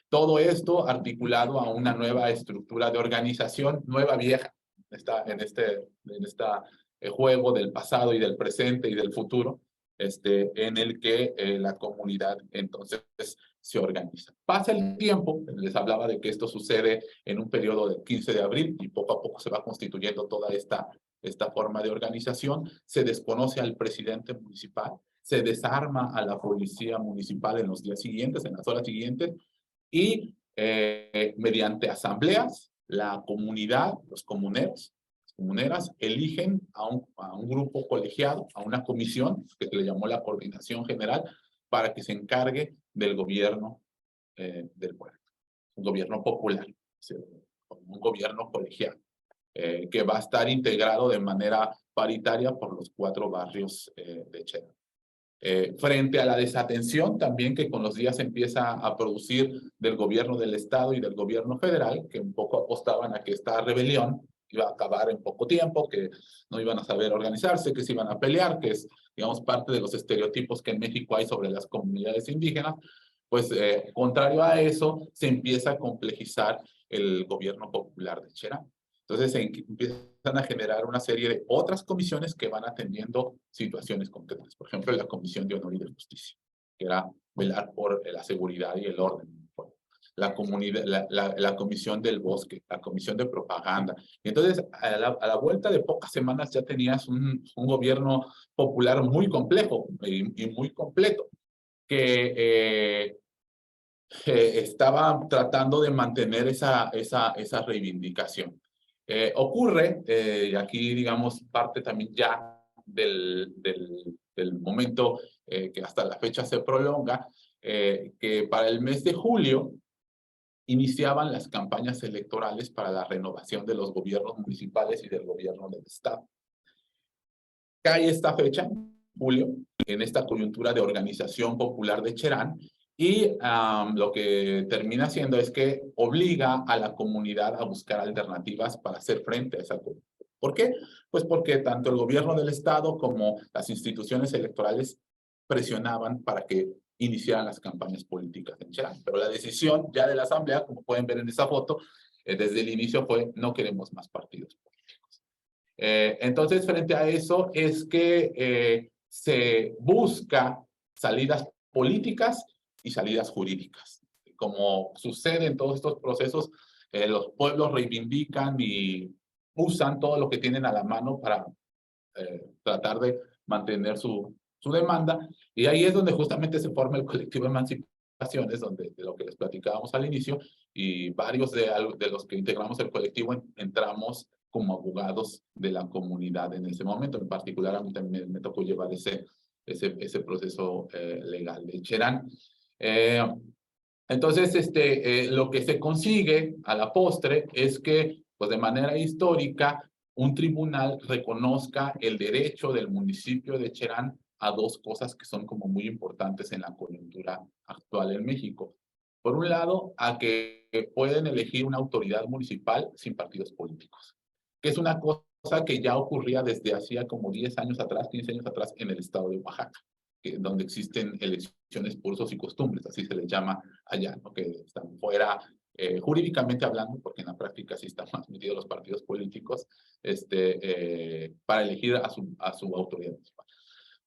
Todo esto articulado a una nueva estructura de organización, nueva vieja, en este juego del pasado y del presente y del futuro, en el que la comunidad entonces se organiza. Pasa el tiempo, les hablaba de que esto sucede en un periodo del 15 de abril y poco a poco se va constituyendo toda esta forma de organización, se desconoce al presidente municipal, se desarma a la policía municipal en los días siguientes, en las horas siguientes, y mediante asambleas, la comunidad, los comuneros, las comuneras, eligen a un grupo colegiado, a una comisión que se le llamó la Coordinación General, para que se encargue del gobierno del pueblo, un gobierno popular, un gobierno colegiado, que va a estar integrado de manera paritaria por los 4 barrios de Cherán. Frente a la desatención también que con los días empieza a producir del gobierno del estado y del gobierno federal, que un poco apostaban a que esta rebelión iba a acabar en poco tiempo, que no iban a saber organizarse, que se iban a pelear, que es, digamos, parte de los estereotipos que en México hay sobre las comunidades indígenas. Pues contrario a eso, se empieza a complejizar el gobierno popular de Cherán. Entonces empiezan a generar una serie de otras comisiones que van atendiendo situaciones concretas. Por ejemplo, la Comisión de Honor y de Justicia, que era velar por la seguridad y el orden. La Comisión del Bosque, la Comisión de Propaganda. Y entonces, a la vuelta de pocas semanas ya tenías un gobierno popular muy complejo y muy completo, que estaba tratando de mantener esa reivindicación. Ocurre, y aquí digamos parte también ya del momento que hasta la fecha se prolonga, que para el mes de julio iniciaban las campañas electorales para la renovación de los gobiernos municipales y del gobierno del estado. Cae esta fecha, julio, en esta coyuntura de organización popular de Cherán, y lo que termina haciendo es que obliga a la comunidad a buscar alternativas para hacer frente a esa comunidad. ¿Por qué? Pues porque tanto el gobierno del estado como las instituciones electorales presionaban para que iniciaran las campañas políticas en Cherán. Pero la decisión ya de la asamblea, como pueden ver en esa foto, desde el inicio fue no queremos más partidos políticos. Entonces, frente a eso es que se busca salidas políticas y salidas jurídicas. Como sucede en todos estos procesos, los pueblos reivindican y usan todo lo que tienen a la mano para tratar de mantener su demanda, y ahí es donde justamente se forma el colectivo Emancipaciones, de lo que les platicábamos al inicio, y varios de los que integramos el colectivo entramos como abogados de la comunidad en ese momento. En particular, a mí también me tocó llevar ese proceso legal de Cherán. Entonces, lo que se consigue a la postre es que, pues de manera histórica, un tribunal reconozca el derecho del municipio de Cherán a 2 cosas que son como muy importantes en la coyuntura actual en México. Por un lado, a que pueden elegir una autoridad municipal sin partidos políticos, que es una cosa que ya ocurría desde hacía como 10 años atrás, 15 años atrás en el estado de Oaxaca, donde existen elecciones por usos y costumbres, así se les llama allá, ¿no? Que están fuera jurídicamente hablando, porque en la práctica sí están más metidos los partidos políticos, para elegir a su autoridad municipal.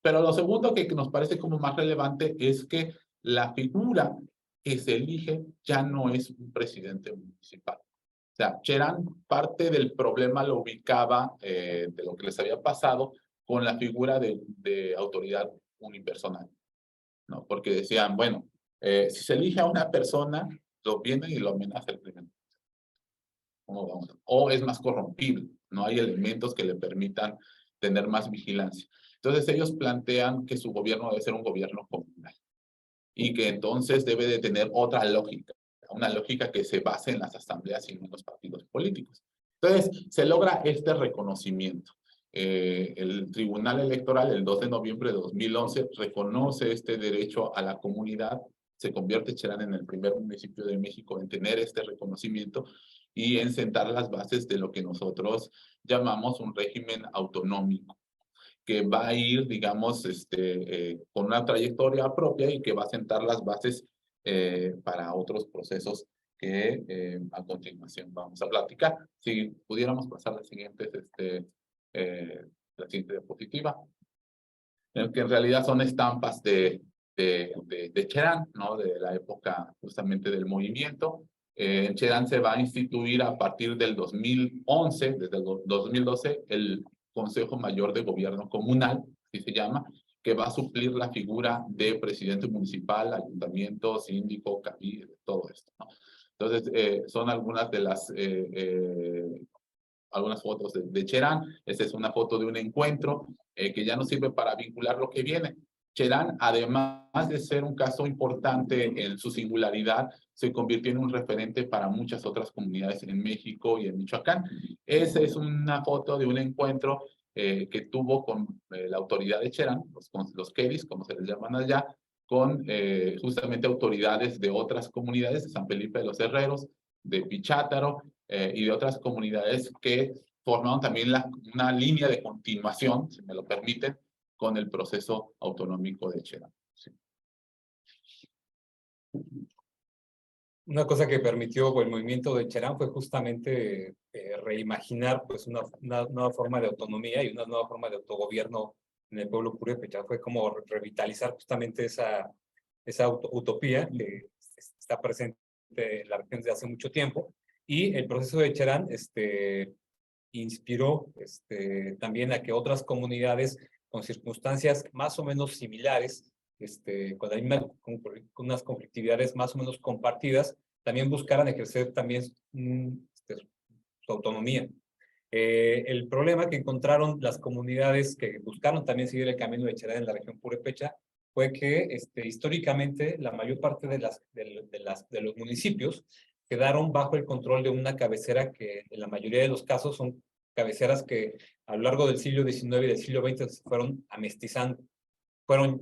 Pero lo segundo que nos parece como más relevante es que la figura que se elige ya no es un presidente municipal. O sea, Cherán parte del problema lo ubicaba de lo que les había pasado con la figura de autoridad unipersonal, ¿no? Porque decían, bueno, si se elige a una persona, lo viene y lo amenaza el primer ministro. ¿Cómo vamos? O es más corrompible, no hay elementos que le permitan tener más vigilancia. Entonces ellos plantean que su gobierno debe ser un gobierno comunal y que entonces debe de tener otra lógica, una lógica que se base en las asambleas y no en los partidos políticos. Entonces se logra este reconocimiento. El Tribunal Electoral el 2 de noviembre de 2011 reconoce este derecho a la comunidad, se convierte Cherán en el primer municipio de México en tener este reconocimiento y en sentar las bases de lo que nosotros llamamos un régimen autonómico, que va a ir, digamos, con una trayectoria propia y que va a sentar las bases para otros procesos que a continuación vamos a platicar. Si pudiéramos pasar a la siguiente diapositiva, que en realidad son estampas de Cherán, ¿no? De la época justamente del movimiento. Cherán se va a instituir a partir del 2011, desde el 2012, el Consejo Mayor de Gobierno Comunal, así se llama, que va a suplir la figura de presidente municipal, ayuntamiento, síndico, cabildo, todo esto, ¿no? Entonces, son algunas de las algunas fotos de Cherán. Esta es una foto de un encuentro que ya nos sirve para vincular lo que viene. Cherán, además de ser un caso importante en su singularidad, se convirtió en un referente para muchas otras comunidades en México y en Michoacán. Esa es una foto de un encuentro que tuvo con la autoridad de Cherán, los queris, como se les llaman allá, con justamente autoridades de otras comunidades, de San Felipe de los Herreros, de Pichátaro, y de otras comunidades que formaron también una línea de continuación, si me lo permiten, con el proceso autonómico de Cherán. Sí. Una cosa que permitió el movimiento de Cherán fue justamente reimaginar pues, una nueva forma de autonomía y una nueva forma de autogobierno en el pueblo purépecha. Fue como revitalizar justamente esa utopía que está presente en la región desde hace mucho tiempo. Y el proceso de Cherán inspiró también a que otras comunidades con circunstancias más o menos similares, con unas conflictividades más o menos compartidas, también buscaran ejercer también su autonomía. El problema que encontraron las comunidades que buscaron también seguir el camino de Cherán en la región purépecha fue que históricamente la mayor parte de los municipios quedaron bajo el control de una cabecera que en la mayoría de los casos son cabeceras que a lo largo del siglo XIX y del siglo XX se fueron amestizando. Fueron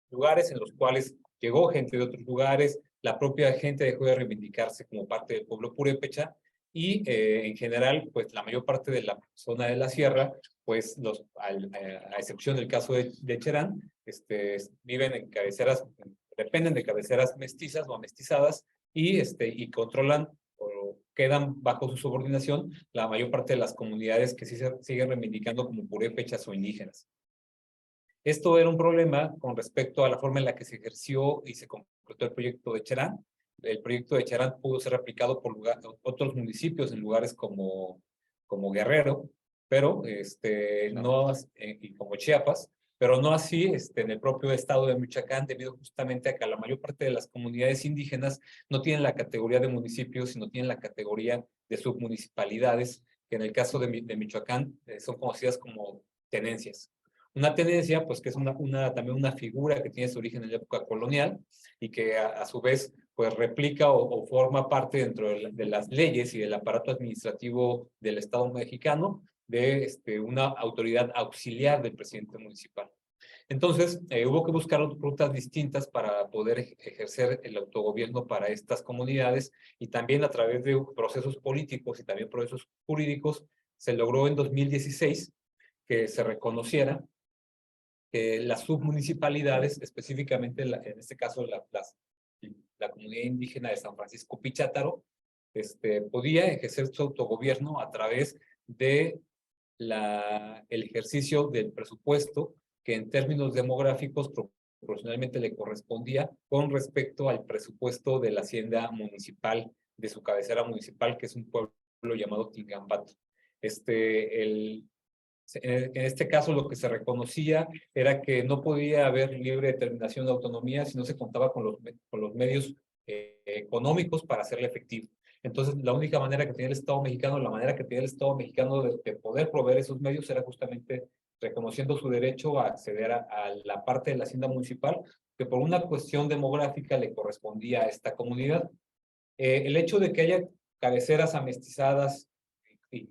lugares en los cuales llegó gente de otros lugares, la propia gente dejó de reivindicarse como parte del pueblo purépecha y en general, pues la mayor parte de la zona de la sierra, pues a excepción del caso de Cherán, viven en cabeceras, dependen de cabeceras mestizas o amestizadas y controlan o quedan bajo su subordinación la mayor parte de las comunidades que sí se siguen reivindicando como purépechas o indígenas. Esto era un problema con respecto a la forma en la que se ejerció y se completó el proyecto de Cherán. El proyecto de Cherán pudo ser replicado por otros municipios en lugares como Guerrero, pero no, y como Chiapas, pero no así en el propio estado de Michoacán, debido justamente a que la mayor parte de las comunidades indígenas no tienen la categoría de municipios, sino tienen la categoría de submunicipalidades, que en el caso de Michoacán son conocidas como tenencias. Una tenencia, pues que es también una figura que tiene su origen en la época colonial y que a su vez pues replica o forma parte dentro de las leyes y del aparato administrativo del Estado mexicano de una autoridad auxiliar del presidente municipal. Entonces, hubo que buscar rutas distintas para poder ejercer el autogobierno para estas comunidades y también a través de procesos políticos y también procesos jurídicos se logró en 2016 que se reconociera que las submunicipalidades, específicamente en este caso la comunidad indígena de San Francisco Pichátaro, podía ejercer su autogobierno a través de el ejercicio del presupuesto que en términos demográficos proporcionalmente le correspondía con respecto al presupuesto de la hacienda municipal, de su cabecera municipal, que es un pueblo llamado Tingambato. En este caso, lo que se reconocía era que no podía haber libre determinación de autonomía si no se contaba con los medios económicos para hacerla efectiva. Entonces, la única manera que tenía el Estado mexicano, la manera que tenía el Estado mexicano de poder proveer esos medios era justamente reconociendo su derecho a acceder a la parte de la hacienda municipal, que por una cuestión demográfica le correspondía a esta comunidad. El hecho de que haya cabeceras amestizadas y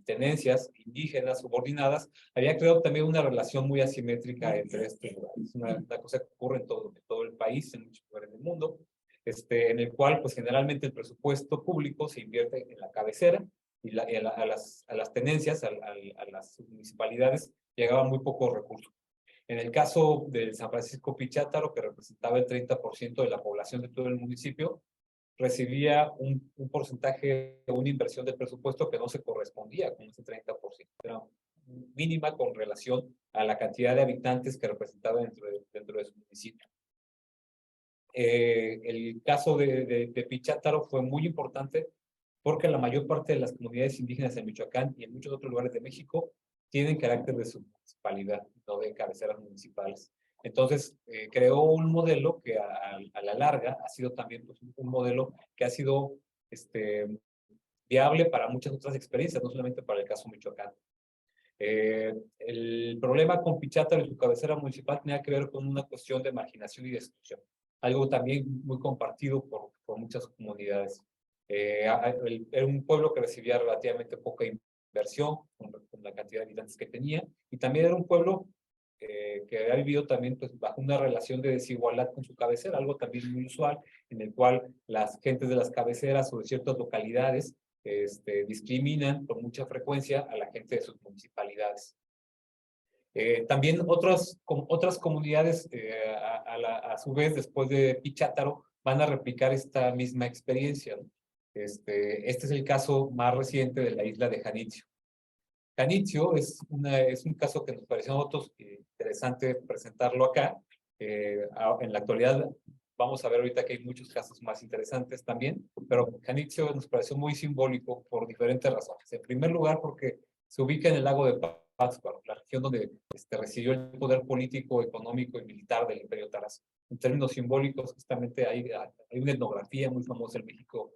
tenencias indígenas subordinadas había creado también una relación muy asimétrica entre estos lugares. Una cosa que ocurre en todo el país, en muchos lugares del mundo, en el cual pues generalmente el presupuesto público se invierte en la cabecera y a las tenencias, a las municipalidades llegaban muy pocos recursos. En el caso de San Francisco Pichátaro, que representaba el 30% de la población de todo el municipio, recibía un porcentaje, una inversión del presupuesto que no se correspondía con ese 30%. Era mínima con relación a la cantidad de habitantes que representaba dentro de su municipio. El caso de Pichátaro fue muy importante porque la mayor parte de las comunidades indígenas en Michoacán y en muchos otros lugares de México tienen carácter de submunicipalidad, no de cabeceras municipales. Entonces, creó un modelo que a la larga ha sido también pues, un modelo que ha sido viable para muchas otras experiencias, no solamente para el caso Michoacán. El problema con Pichátaro y su cabecera municipal tenía que ver con una cuestión de marginación y de exclusión, algo también muy compartido por muchas comunidades. Era un pueblo que recibía relativamente poca inversión con la cantidad de habitantes que tenía, y también era un pueblo que había vivido también pues, bajo una relación de desigualdad con su cabecera, algo también muy usual, en el cual las gentes de las cabeceras o de ciertas localidades discriminan con mucha frecuencia a la gente de sus municipalidades. También otras comunidades, a su vez, después de Pichátaro, van a replicar esta misma experiencia, ¿no? Este es el caso más reciente de la isla de Janitzio. Janitzio es un caso que nos pareció a nosotros interesante presentarlo acá. En la actualidad vamos a ver ahorita que hay muchos casos más interesantes también, pero Janitzio nos pareció muy simbólico por diferentes razones. En primer lugar, porque se ubica en el lago de Pátzcuaro, la región donde residió el poder político, económico y militar del Imperio Tarasco. En términos simbólicos, justamente hay una etnografía muy famosa en México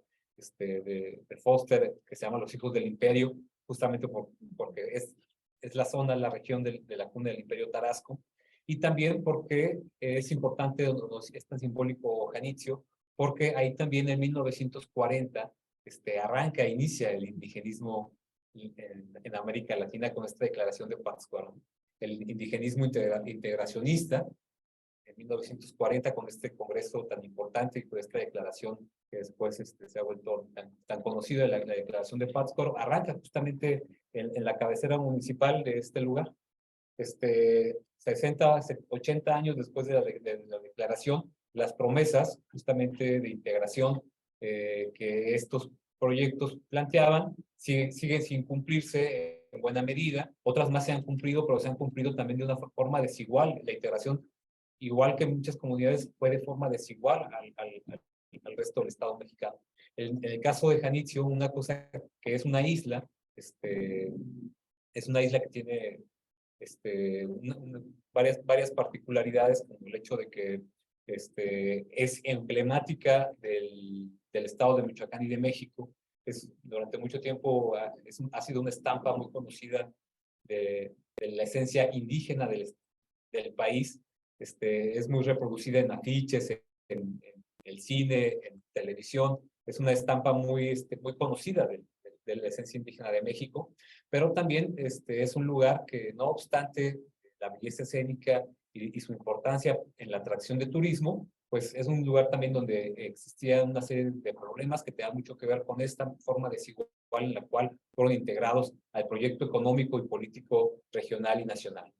de Foster que se llama Los Hijos del Imperio, justamente porque es la zona, la región de la cuna del Imperio Tarasco, y también porque es importante, es tan simbólico Janitzio, porque ahí también en 1940 inicia el indigenismo en América Latina con esta declaración de Pátzcuaro, el indigenismo integracionista, en 1940 con este congreso tan importante y con esta declaración que después se ha vuelto tan conocida, la declaración de Pátzcuaro, arranca justamente en la cabecera municipal de este lugar. 60, 80 años después de la declaración, las promesas justamente de integración que estos proyectos planteaban siguen sin cumplirse en buena medida. Otras más se han cumplido, pero se han cumplido también de una forma desigual. La integración, igual que en muchas comunidades, fue de forma desigual al resto del Estado mexicano. En el caso de Janitzio, una cosa que es una isla, es una isla que tiene varias particularidades, como el hecho de que es emblemática del estado de Michoacán y de México. Durante mucho tiempo ha sido una estampa muy conocida de la esencia indígena del país. Es muy reproducida en afiches, en el cine, en televisión. Es una estampa muy conocida de la esencia indígena de México, pero también es un lugar que, no obstante la belleza escénica y su importancia en la atracción de turismo, pues es un lugar también donde existía una serie de problemas que tenían mucho que ver con esta forma desigual en la cual fueron integrados al proyecto económico y político regional y nacional.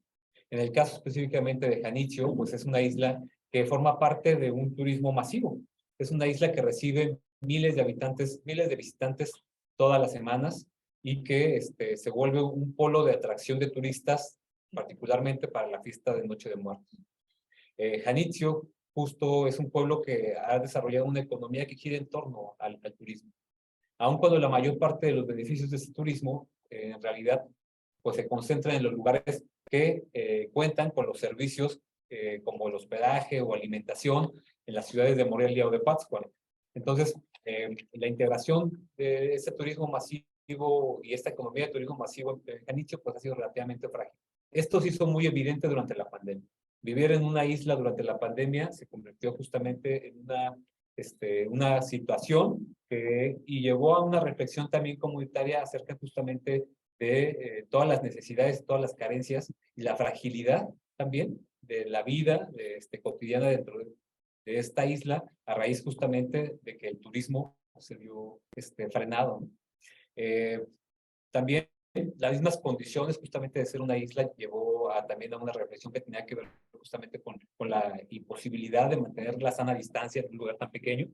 En el caso específicamente de Janitzio, pues es una isla que forma parte de un turismo masivo. Es una isla que recibe miles de habitantes, miles de visitantes todas las semanas y que se vuelve un polo de atracción de turistas, particularmente para la fiesta de Noche de Muertos. Janitzio justo es un pueblo que ha desarrollado una economía que gira en torno al turismo. Aun cuando la mayor parte de los beneficios de este turismo en realidad pues se concentran en los lugares que cuentan con los servicios como el hospedaje o alimentación en las ciudades de Morelia o de Pátzcuaro. Entonces, la integración de este turismo masivo y esta economía de turismo masivo en Janitzio pues ha sido relativamente frágil. Esto se hizo muy evidente durante la pandemia. Vivir en una isla durante la pandemia se convirtió justamente en una situación y llevó a una reflexión también comunitaria acerca justamente de todas las necesidades, todas las carencias y la fragilidad también de la vida cotidiana dentro de esta isla a raíz justamente de que el turismo se vio frenado. También las mismas condiciones justamente de ser una isla llevó también a una reflexión que tenía que ver justamente con la imposibilidad de mantener la sana distancia en un lugar tan pequeño.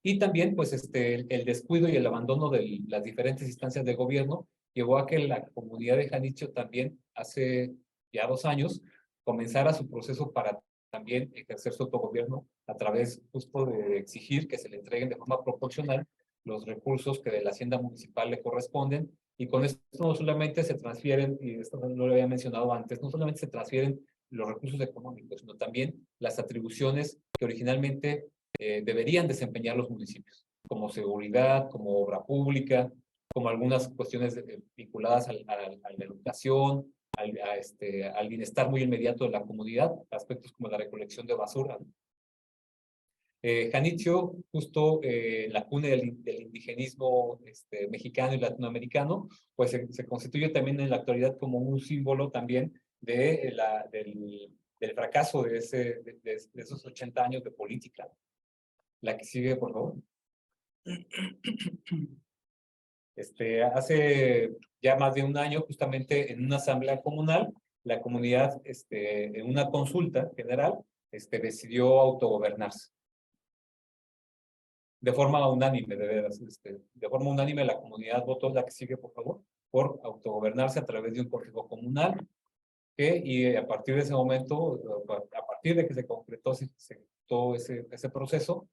Y también pues el descuido y el abandono de las diferentes instancias de gobierno llevó a que la comunidad de Janitzio también hace ya 2 años comenzara su proceso para también ejercer su autogobierno a través justo de exigir que se le entreguen de forma proporcional los recursos que de la hacienda municipal le corresponden, y con esto no solamente se transfieren, y esto no lo había mencionado antes, no solamente se transfieren los recursos económicos, sino también las atribuciones que originalmente deberían desempeñar los municipios, como seguridad, como obra pública, como algunas cuestiones vinculadas a la educación, al bienestar muy inmediato de la comunidad, aspectos como la recolección de basura. Janitzio, justo la cuna del indigenismo mexicano y latinoamericano, pues se constituye también en la actualidad como un símbolo también del fracaso de esos 80 años de política. La que sigue, por favor. Hace ya más de 1 año, justamente en una asamblea comunal, la comunidad, en una consulta general, decidió autogobernarse. De forma unánime, de veras. De forma unánime, la comunidad votó, la que sigue, por favor, por autogobernarse a través de un consejo comunal, y a partir de ese momento, a partir de que se concretó todo ese proceso,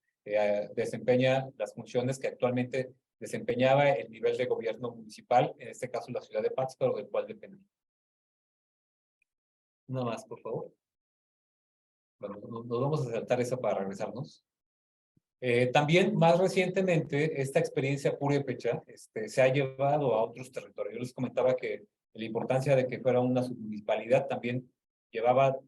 desempeña las funciones que actualmente desempeñaba el nivel de gobierno municipal, en este caso la ciudad de Pátzcuaro, del cual depende. Una más, por favor. Bueno, nos vamos a saltar esa para regresarnos. También, más recientemente, esta experiencia purépecha se ha llevado a otros territorios. Yo les comentaba que la importancia de que fuera una submunicipalidad también llevaba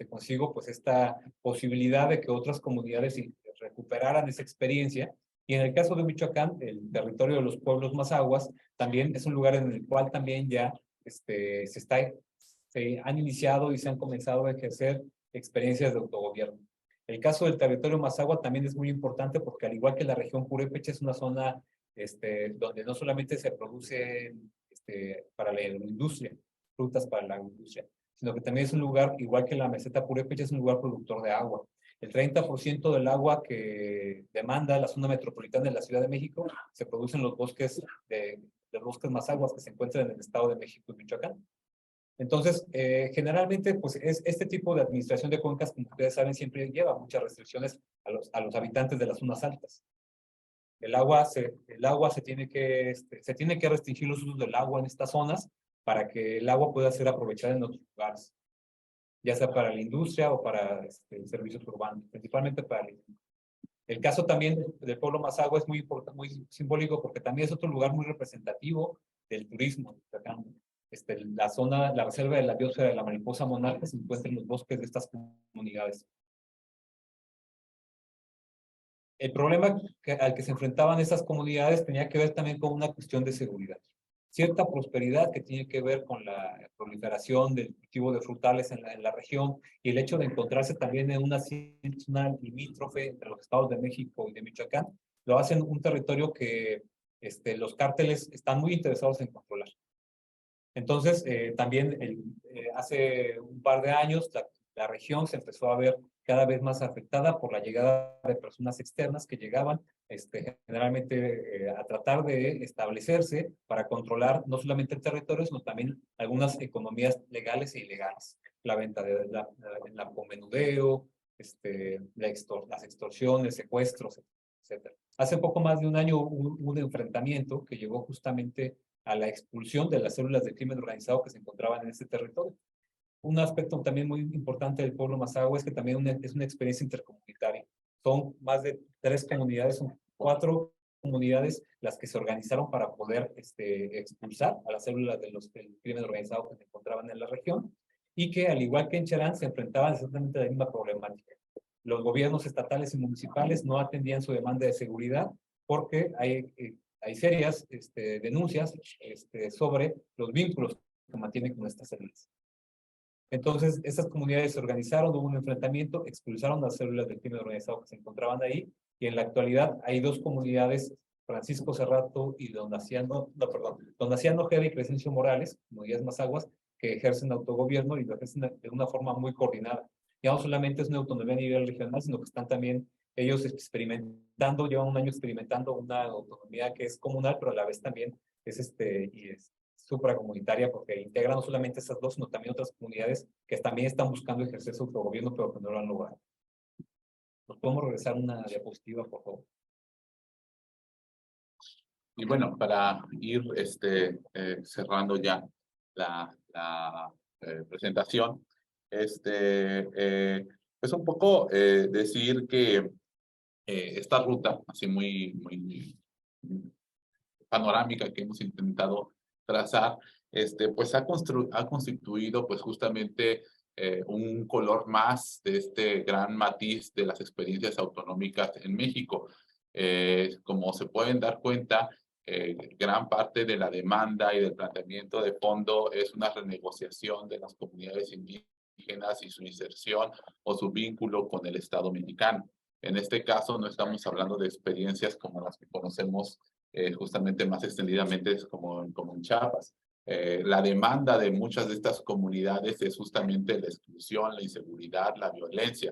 consigo pues esta posibilidad de que otras comunidades recuperaran esa experiencia. Y en el caso de Michoacán, el territorio de los pueblos mazahuas también es un lugar en el cual también ya se han iniciado y se han comenzado a ejercer experiencias de autogobierno. El caso del territorio Mazahua también es muy importante porque, al igual que la región purépecha, es una zona donde no solamente se produce para la industria, frutas para la industria, sino que también es un lugar, igual que la meseta purépecha, es un lugar productor de agua. El 30% del agua que demanda la zona metropolitana de la Ciudad de México se produce en los bosques los bosques Mazahuas que se encuentran en el Estado de México y Michoacán. Entonces, generalmente, pues este tipo de administración de cuencas, como ustedes saben, siempre lleva muchas restricciones a los habitantes de las zonas altas. El agua se tiene que restringir los usos del agua en estas zonas para que el agua pueda ser aprovechada en otros lugares, ya sea para la industria o para servicios urbanos, principalmente para la industria. El caso también del pueblo Mazahua es muy importante, muy simbólico, porque también es otro lugar muy representativo del turismo. La reserva de la biosfera de la mariposa monarca se encuentra en los bosques de estas comunidades. El problema al que se enfrentaban estas comunidades tenía que ver también con una cuestión de seguridad. Cierta prosperidad que tiene que ver con la proliferación del cultivo de frutales en la región, y el hecho de encontrarse también en una zona limítrofe entre los estados de México y de Michoacán, lo hacen un territorio que los cárteles están muy interesados en controlar. Entonces, también hace un par de años la región se empezó a ver cada vez más afectada por la llegada de personas externas que llegaban generalmente a tratar de establecerse para controlar no solamente el territorio, sino también algunas economías legales e ilegales. La venta de el narcomenudeo, las extorsiones, secuestros, etc. Hace poco más de un año hubo un enfrentamiento que llevó justamente a la expulsión de las células de crimen organizado que se encontraban en este territorio. Un aspecto también muy importante del pueblo Mazahua es que también es una experiencia intercomunitaria. Son más de 3 comunidades, son 4 comunidades las que se organizaron para poder expulsar a las células del crimen organizado que se encontraban en la región y que, al igual que en Cherán, se enfrentaban exactamente a la misma problemática. Los gobiernos estatales y municipales no atendían su demanda de seguridad porque hay serias denuncias sobre los vínculos que mantienen con estas células. Entonces, esas comunidades se organizaron, hubo un enfrentamiento, expulsaron las células del crimen organizado que se encontraban ahí, y en la actualidad hay 2 comunidades, Francisco Cerrato y Don Naciano Ojeda y Crescencio Morales, comunidades Mazahuas, que ejercen autogobierno y lo ejercen de una forma muy coordinada. Ya no solamente es una autonomía a nivel regional, sino que están también ellos experimentando, llevan un año experimentando una autonomía que es comunal, pero a la vez también es supracomunitaria, porque integra no solamente esas 2, sino también otras comunidades que también están buscando ejercer su autogobierno, pero que no lo han logrado. ¿Nos podemos regresar una diapositiva, por favor? Y bueno, para ir cerrando ya la presentación, pues un poco decir que esta ruta, así muy panorámica que hemos intentado trazar, pues ha constituido pues justamente un color más de este gran matiz de las experiencias autonómicas en México. Como se pueden dar cuenta, gran parte de la demanda y del planteamiento de fondo es una renegociación de las comunidades indígenas y su inserción o su vínculo con el Estado mexicano. En este caso no estamos hablando de experiencias como las que conocemos justamente más extendidamente como en Chiapas. La demanda de muchas de estas comunidades es justamente la exclusión, la inseguridad, la violencia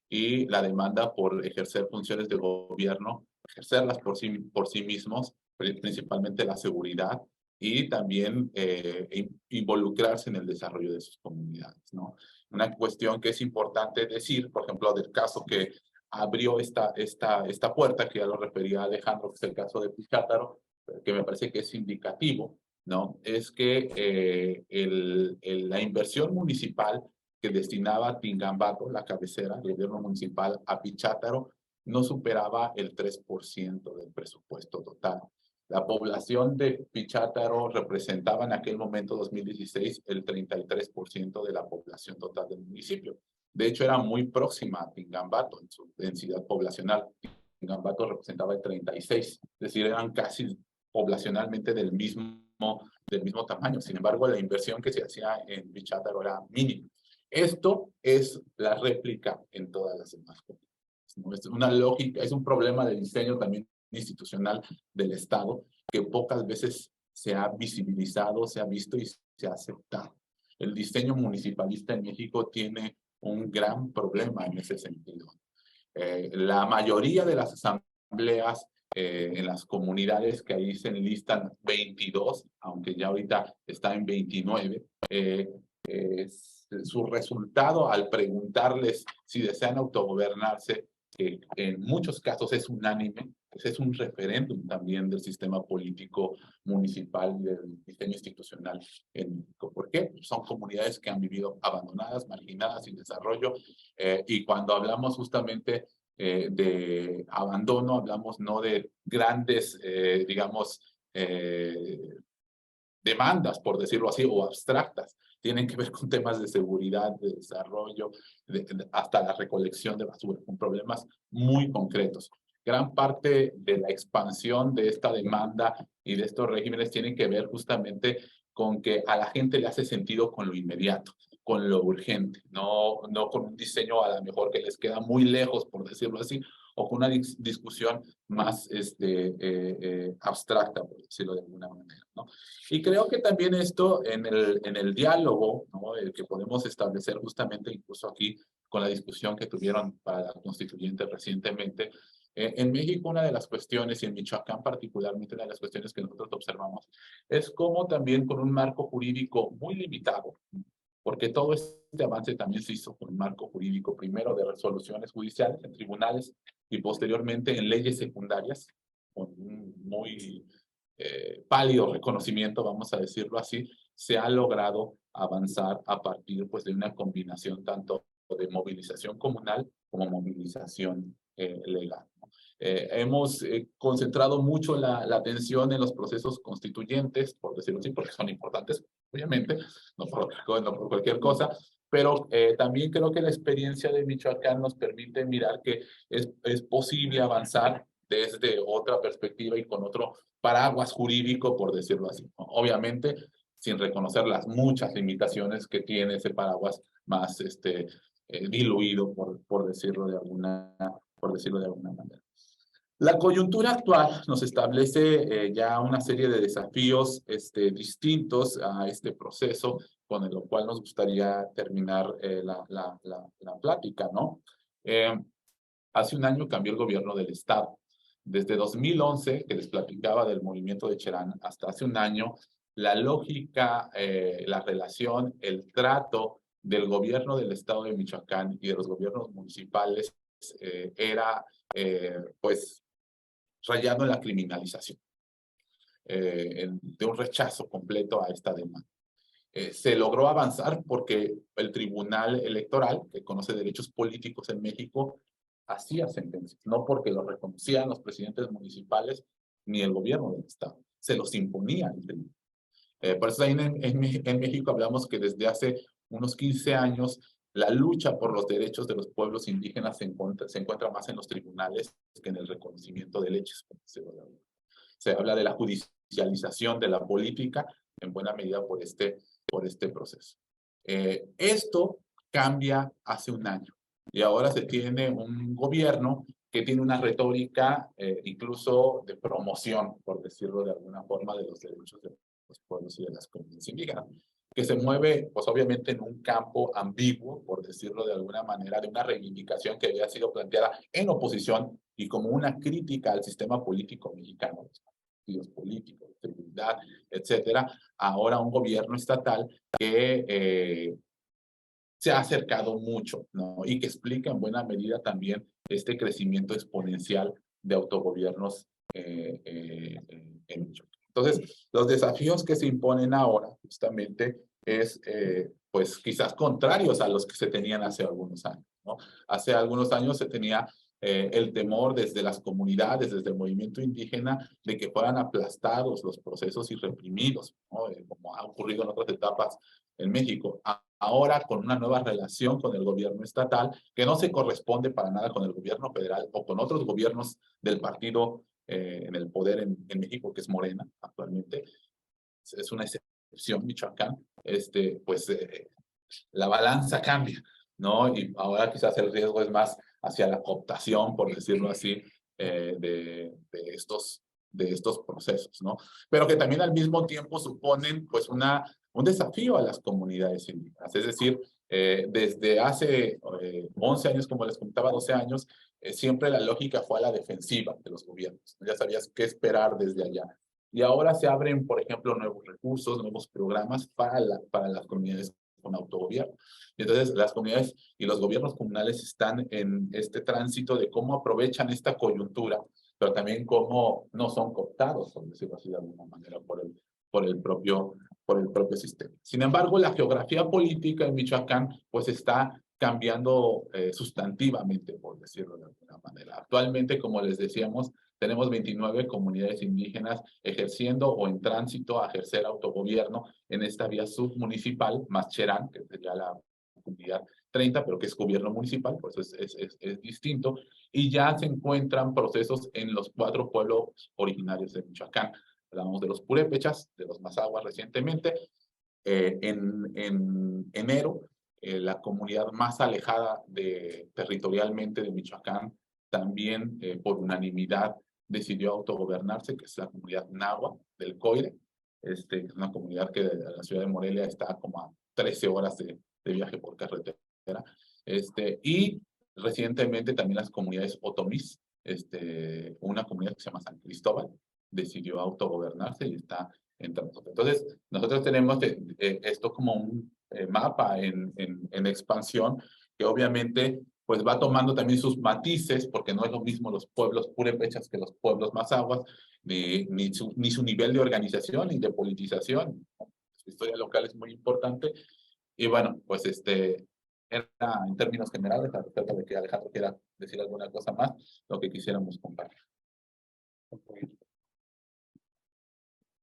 y la demanda por ejercer funciones de gobierno, ejercerlas por sí mismos, principalmente la seguridad, y también involucrarse en el desarrollo de sus comunidades, ¿no? Una cuestión que es importante decir, por ejemplo, del caso que abrió esta puerta, que ya lo refería Alejandro, que es el caso de Pichátaro, que me parece que es indicativo, ¿no? Es que la inversión municipal que destinaba a Tingambato, la cabecera del gobierno municipal, a Pichátaro, no superaba el 3% del presupuesto total. La población de Pichátaro representaba en aquel momento, 2016, el 33% de la población total del municipio. De hecho, era muy próxima a Tingambato en su densidad poblacional. Tingambato representaba el 36, es decir, eran casi poblacionalmente del mismo tamaño. Sin embargo, la inversión que se hacía en Pichátaro era mínima. Esto es la réplica en todas las demás comunidades, ¿no? Es una lógica, es un problema de diseño también institucional del Estado que pocas veces se ha visibilizado, se ha visto y se ha aceptado. El diseño municipalista en México tiene un gran problema en ese sentido. La mayoría de las asambleas en las comunidades que ahí se enlistan 22, aunque ya ahorita está en 29, su resultado al preguntarles si desean autogobernarse, que en muchos casos es unánime, pues es un referéndum también del sistema político municipal y del diseño institucional en México. ¿Por qué? Son comunidades que han vivido abandonadas, marginadas, sin desarrollo, y cuando hablamos justamente de abandono, hablamos no de grandes, digamos, demandas, por decirlo así, o abstractas. Tienen que ver con temas de seguridad, de desarrollo, hasta la recolección de basura, con problemas muy concretos. Gran parte de la expansión de esta demanda y de estos regímenes tienen que ver justamente con que a la gente le hace sentido con lo inmediato, con lo urgente, no con un diseño a lo mejor que les queda muy lejos, por decirlo así, o con una discusión más abstracta, por decirlo de alguna manera, ¿no? Y creo que también esto en el diálogo, ¿no? El que podemos establecer justamente incluso aquí con la discusión que tuvieron para la constituyente recientemente, en México una de las cuestiones, y en Michoacán particularmente una de las cuestiones que nosotros observamos, es cómo también con un marco jurídico muy limitado, porque todo este avance también se hizo con un marco jurídico, primero de resoluciones judiciales en tribunales y posteriormente en leyes secundarias, con un muy pálido reconocimiento, vamos a decirlo así, se ha logrado avanzar a partir pues, de una combinación tanto de movilización comunal como movilización legal. Hemos concentrado mucho la atención en los procesos constituyentes, por decirlo así, porque son importantes, obviamente, no por cualquier cosa, pero también creo que la experiencia de Michoacán nos permite mirar que es posible avanzar desde otra perspectiva y con otro paraguas jurídico, por decirlo así. Obviamente, sin reconocer las muchas limitaciones que tiene ese paraguas más diluido, por decirlo de alguna manera. La coyuntura actual nos establece ya una serie de desafíos distintos a este proceso, con el cual nos gustaría terminar la plática, ¿no? Hace un año cambió el gobierno del Estado. Desde 2011, que les platicaba del movimiento de Cherán, hasta hace un año, la lógica, la relación, el trato del gobierno del Estado de Michoacán y de los gobiernos municipales era, pues, rayando en la criminalización, de un rechazo completo a esta demanda. Se logró avanzar porque el Tribunal Electoral, que conoce derechos políticos en México, hacía sentencias, no porque lo reconocían los presidentes municipales ni el gobierno del Estado, se los imponía el tribunal. Por eso ahí en México hablamos que desde hace unos 15 años la lucha por los derechos de los pueblos indígenas se encuentra más en los tribunales que en el reconocimiento de leyes. Se habla de la judicialización de la política en buena medida por este proceso. Esto cambia hace un año y ahora se tiene un gobierno que tiene una retórica incluso de promoción, por decirlo de alguna forma, de los derechos de los pueblos y de las comunidades indígenas, que se mueve, pues obviamente en un campo ambiguo, por decirlo de alguna manera, de una reivindicación que había sido planteada en oposición y como una crítica al sistema político mexicano, los partidos políticos, seguridad, etcétera. Ahora un gobierno estatal que se ha acercado mucho, ¿no? Y que explica en buena medida también este crecimiento exponencial de autogobiernos en Michoacán. Entonces, los desafíos que se imponen ahora justamente es, pues, quizás contrarios a los que se tenían hace algunos años, ¿no? Hace algunos años se tenía el temor desde las comunidades, desde el movimiento indígena, de que fueran aplastados los procesos y reprimidos, ¿no? Como ha ocurrido en otras etapas en México. Ahora, con una nueva relación con el gobierno estatal, que no se corresponde para nada con el gobierno federal o con otros gobiernos del partido en el poder en México, que es Morena actualmente, es una excepción, Michoacán, pues la balanza cambia, ¿no? Y ahora quizás el riesgo es más hacia la cooptación, por decirlo así, de estos procesos, ¿no? Pero que también al mismo tiempo suponen, pues, un desafío a las comunidades indígenas. Es decir, desde hace 11 años, como les contaba, 12 años, siempre la lógica fue a la defensiva de los gobiernos. Ya sabías qué esperar desde allá. Y ahora se abren, por ejemplo, nuevos recursos, nuevos programas para las comunidades con autogobierno. Y entonces las comunidades y los gobiernos comunales están en este tránsito de cómo aprovechan esta coyuntura, pero también cómo no son cooptados, por decirlo así de alguna manera, por el propio sistema. Sin embargo, la geografía política en Michoacán pues está cambiando sustantivamente, por decirlo de alguna manera. Actualmente, como les decíamos, tenemos 29 comunidades indígenas ejerciendo o en tránsito a ejercer autogobierno en esta vía submunicipal, más Cherán, que sería la comunidad 30, pero que es gobierno municipal, por eso es distinto, y ya se encuentran procesos en los 4 pueblos originarios de Michoacán. Hablamos de los purépechas, de los mazahuas recientemente. En enero, la comunidad más alejada territorialmente de Michoacán también por unanimidad decidió autogobernarse, que es la comunidad náhuatl del Coire. Es una comunidad que de la ciudad de Morelia está como a 13 horas de viaje por carretera. Y recientemente también las comunidades otomís, una comunidad que se llama San Cristóbal, decidió autogobernarse y está entrando. Entonces, nosotros tenemos esto como un mapa en expansión, que obviamente pues va tomando también sus matices, porque no es lo mismo los pueblos purépechas que los pueblos mazahuas, ni su nivel de organización ni de politización. Su historia local es muy importante. Y bueno, pues era en términos generales, a respecto de que Alejandro quiera decir alguna cosa más, lo que quisiéramos compartir.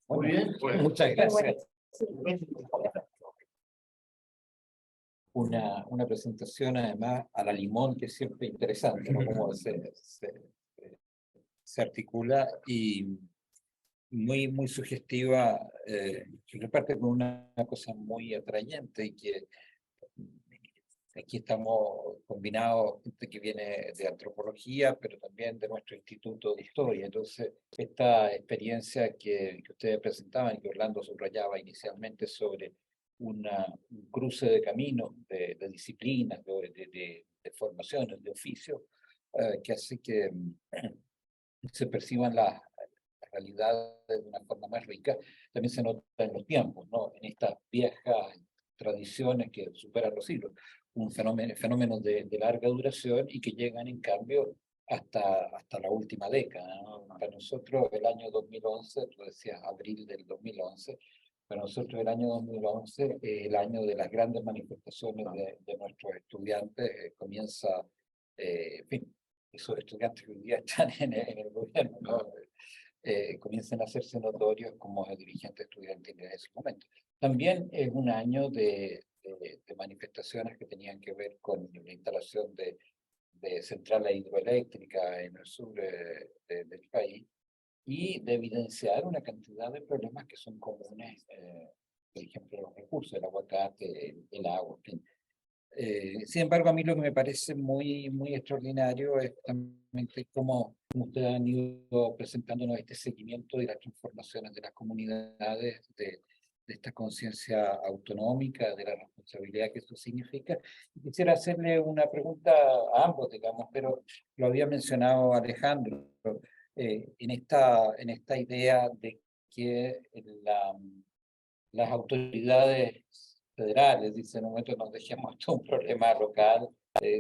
Muy bien, Bueno. muchas Pero bueno, gracias. Una presentación además a la limón, que es siempre interesante, ¿no? Cómo se articula y muy sugestiva, que reparte con una cosa muy atrayente y que aquí estamos combinados, gente que viene de antropología, pero también de nuestro Instituto de Historia. Entonces, esta experiencia que ustedes presentaban y que Orlando subrayaba inicialmente sobre un cruce de caminos, de disciplinas, de formaciones, de oficios, que hace que se perciban las realidades de una forma más rica, también se nota en los tiempos, ¿no? En estas viejas tradiciones que superan los siglos, fenómenos de larga duración y que llegan en cambio hasta la última década, ¿no? Para nosotros el año 2011, tú decías abril del 2011, para nosotros el año 2011 es el año de las grandes manifestaciones de nuestros estudiantes, comienza, en fin, esos estudiantes que hoy día están en el gobierno, ¿no? Comienzan a hacerse notorios como dirigentes estudiantiles en ese momento. También es un año de manifestaciones que tenían que ver con la instalación de centrales hidroeléctricas en el sur del país y de evidenciar una cantidad de problemas que son comunes, por ejemplo, los recursos, el aguacate, el agua, en fin. Sin embargo, a mí lo que me parece muy extraordinario es justamente cómo ustedes han ido presentándonos este seguimiento de las transformaciones de las comunidades, de esta conciencia autonómica, de la responsabilidad que eso significa. Y quisiera hacerle una pregunta a ambos, digamos, pero lo había mencionado Alejandro, en esta idea de que las autoridades federales dicen, en un momento nos dejemos esto un problema local,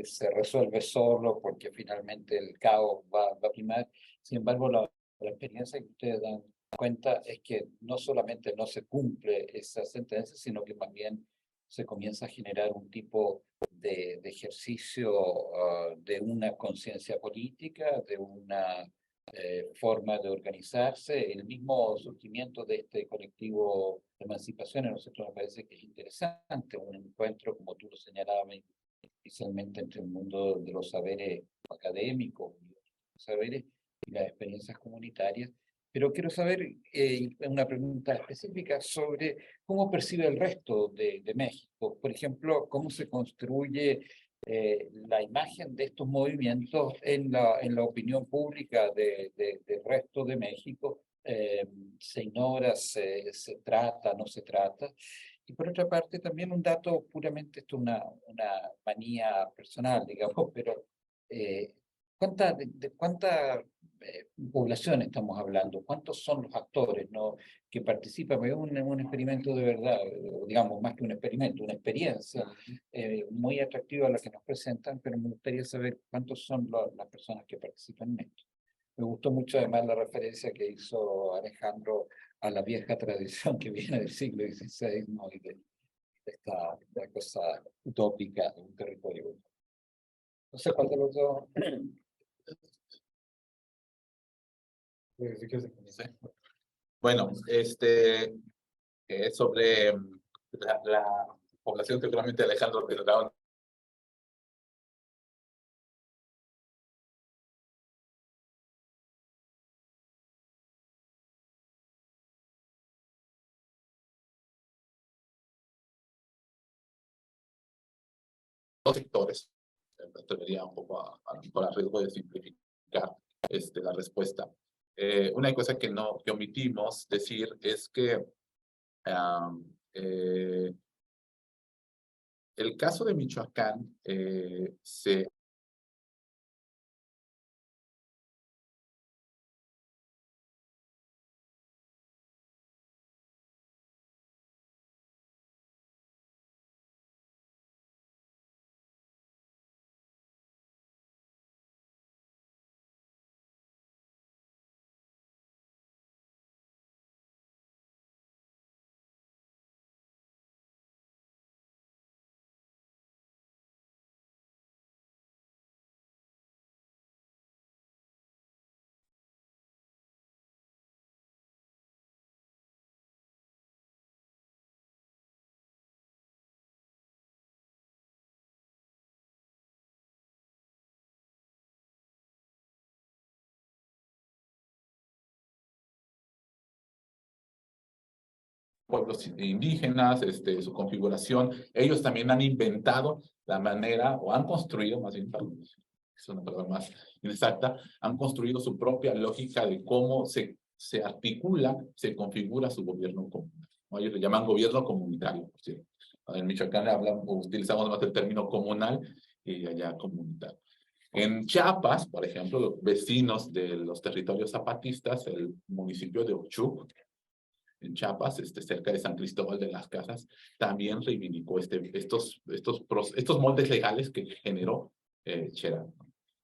se resuelve solo porque finalmente el caos va a primar. Sin embargo, la experiencia que ustedes dan cuenta es que no solamente no se cumple esa sentencia, sino que también se comienza a generar un tipo de ejercicio de una conciencia política, de una forma de organizarse, el mismo surgimiento de este colectivo de emancipación a nosotros nos parece que es interesante, un encuentro, como tú lo señalabas, especialmente entre el mundo de los saberes académicos, los saberes y las experiencias comunitarias. Pero quiero saber una pregunta específica sobre cómo percibe el resto de México. Por ejemplo, cómo se construye la imagen de estos movimientos en la opinión pública del resto de México. Se ignora, se trata, no se trata. Y por otra parte, también un dato puramente, esto es una manía personal, digamos, pero ¿cuánta población estamos hablando? ¿Cuántos son los actores, ¿no?, que participan? Es un experimento de verdad, digamos, más que un experimento, una experiencia muy atractiva a la que nos presentan, pero me gustaría saber cuántos son las personas que participan en esto. Me gustó mucho además la referencia que hizo Alejandro a la vieja tradición que viene del siglo XVI, ¿no?, y de esta cosa utópica de un territorio. No sé cuál de los dos. Sí. Bueno, sobre la población, seguramente Alejandro tendrá dos sectores. Me atrevería un poco a riesgo de simplificar la respuesta. Una cosa que omitimos decir es que el caso de Michoacán se pueblos indígenas, su configuración. Ellos también han inventado la manera, o han construido, más bien, es una palabra más inexacta, han construido su propia lógica de cómo se articula, se configura su gobierno comunitario. Ellos le llaman gobierno comunitario, por cierto. En Michoacán utilizamos más el término comunal y allá comunitario. En Chiapas, por ejemplo, los vecinos de los territorios zapatistas, el municipio de Ochuc, en Chiapas, cerca de San Cristóbal de las Casas, también reivindicó estos moldes legales que generó Cherán.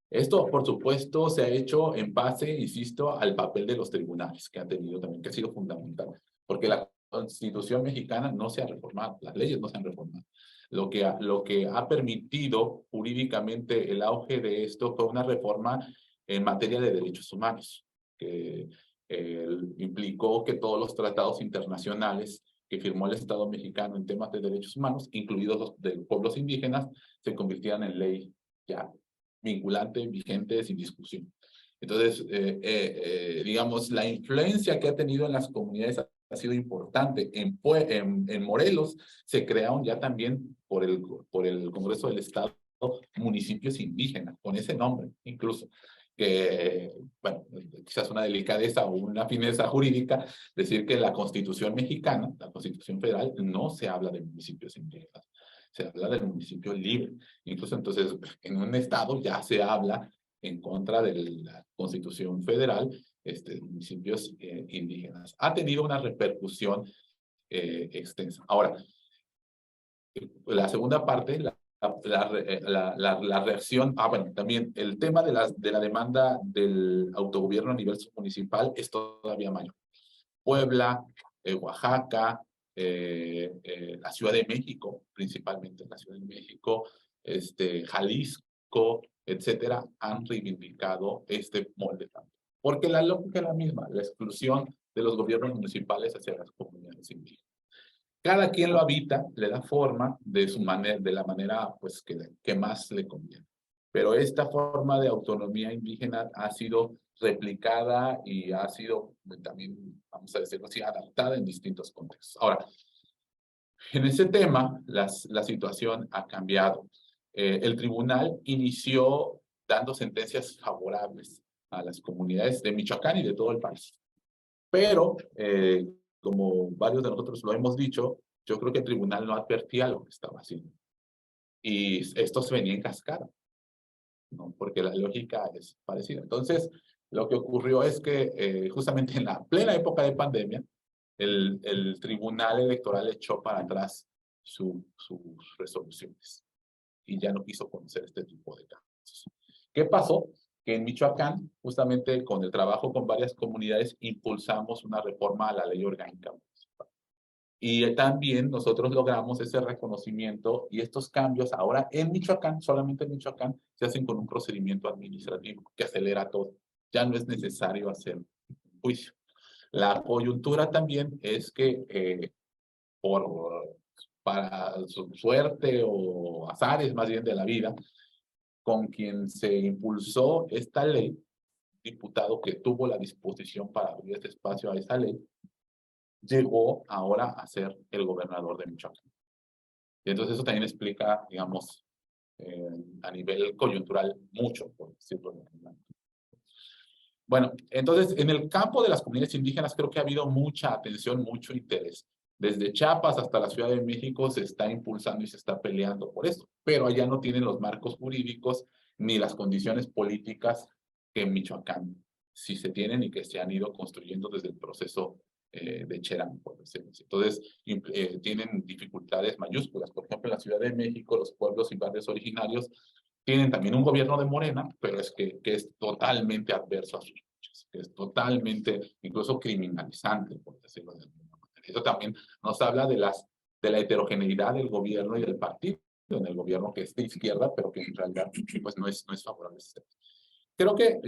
Esto, por supuesto, se ha hecho en base, insisto, al papel de los tribunales, que ha tenido también, que ha sido fundamental, porque la Constitución mexicana no se ha reformado, las leyes no se han reformado. Lo que ha permitido jurídicamente el auge de esto fue una reforma en materia de derechos humanos, que implicó que todos los tratados internacionales que firmó el Estado mexicano en temas de derechos humanos, incluidos los de pueblos indígenas, se convirtieran en ley ya vinculante, vigente, sin discusión. Entonces, digamos, la influencia que ha tenido en las comunidades ha sido importante. En Morelos se crearon ya también por el Congreso del Estado municipios indígenas, con ese nombre incluso, que, bueno, quizás una delicadeza o una fineza jurídica, decir que la Constitución mexicana, la Constitución federal, no se habla de municipios indígenas, se habla del municipio libre. Incluso entonces, en un estado ya se habla en contra de la Constitución federal, municipios indígenas. Ha tenido una repercusión extensa. Ahora, la segunda parte, la reacción, bueno, también el tema de la demanda del autogobierno a nivel submunicipal es todavía mayor. Puebla, Oaxaca, la Ciudad de México, principalmente la Ciudad de México, Jalisco, etcétera, han reivindicado este molde también. Porque la lógica es la misma, la exclusión de los gobiernos municipales hacia las comunidades indígenas. Cada quien lo habita, le da forma de su manera, de la manera pues, que más le conviene. Pero esta forma de autonomía indígena ha sido replicada y ha sido también, vamos a decirlo así, adaptada en distintos contextos. Ahora, en ese tema, la situación ha cambiado. El tribunal inició dando sentencias favorables a las comunidades de Michoacán y de todo el país. Pero, como varios de nosotros lo hemos dicho, yo creo que el tribunal no advertía lo que estaba haciendo. Y esto se venía en cascada, ¿no? Porque la lógica es parecida. Entonces, lo que ocurrió es que justamente en la plena época de pandemia, el tribunal electoral echó para atrás sus resoluciones y ya no quiso conocer este tipo de casos. ¿Qué pasó? Que en Michoacán, justamente con el trabajo con varias comunidades, impulsamos una reforma a la ley orgánica municipal. Y también nosotros logramos ese reconocimiento y estos cambios ahora en Michoacán, solamente en Michoacán, se hacen con un procedimiento administrativo que acelera todo. Ya no es necesario hacer un juicio. La coyuntura también es que para su suerte o azares más bien de la vida, con quien se impulsó esta ley, diputado que tuvo la disposición para abrir este espacio a esa ley, llegó ahora a ser el gobernador de Michoacán. Y entonces eso también explica, digamos, a nivel coyuntural mucho, por decirlo de alguna manera. Bueno, entonces en el campo de las comunidades indígenas creo que ha habido mucha atención, mucho interés. Desde Chiapas hasta la Ciudad de México se está impulsando y se está peleando por esto, pero allá no tienen los marcos jurídicos ni las condiciones políticas que en Michoacán sí se tienen y que se han ido construyendo desde el proceso de Cherán, por decirlo así. Entonces, tienen dificultades mayúsculas. Por ejemplo, en la Ciudad de México, los pueblos y barrios originarios tienen también un gobierno de Morena, pero es que es totalmente adverso a sus luchas, que es totalmente, incluso criminalizante, por decirlo de alguna manera. Eso también nos habla de la heterogeneidad del gobierno y del partido en el gobierno, que es de izquierda, pero que en realidad pues, no es favorable. Creo que,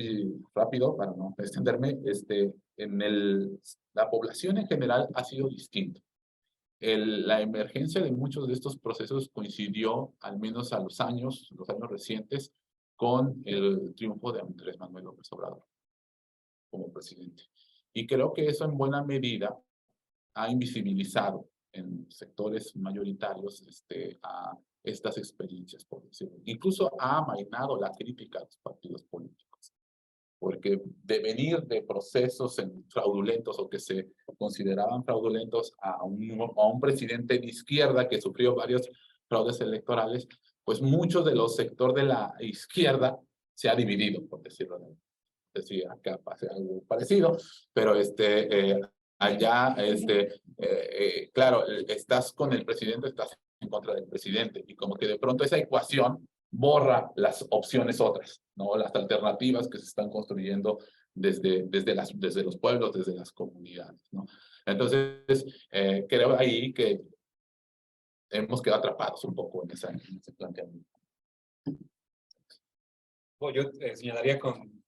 rápido, para no extenderme, la población en general ha sido distinta. La emergencia de muchos de estos procesos coincidió, al menos a los años recientes, con el triunfo de Andrés Manuel López Obrador como presidente. Y creo que eso en buena medida ha invisibilizado en sectores mayoritarios a estas experiencias, por decirlo. Incluso ha amainado la crítica a los partidos políticos, porque de venir de procesos fraudulentos o que se consideraban fraudulentos a un presidente de izquierda que sufrió varios fraudes electorales, pues mucho de los sectores de la izquierda se ha dividido, por decirlo de decir, acá pase algo parecido, pero allá, claro, estás con el presidente, estás en contra del presidente, y como que de pronto esa ecuación borra las opciones otras, ¿no? Las alternativas que se están construyendo desde los pueblos, desde las comunidades, ¿no? Entonces, creo ahí que hemos quedado atrapados un poco en ese planteamiento. Yo señalaría con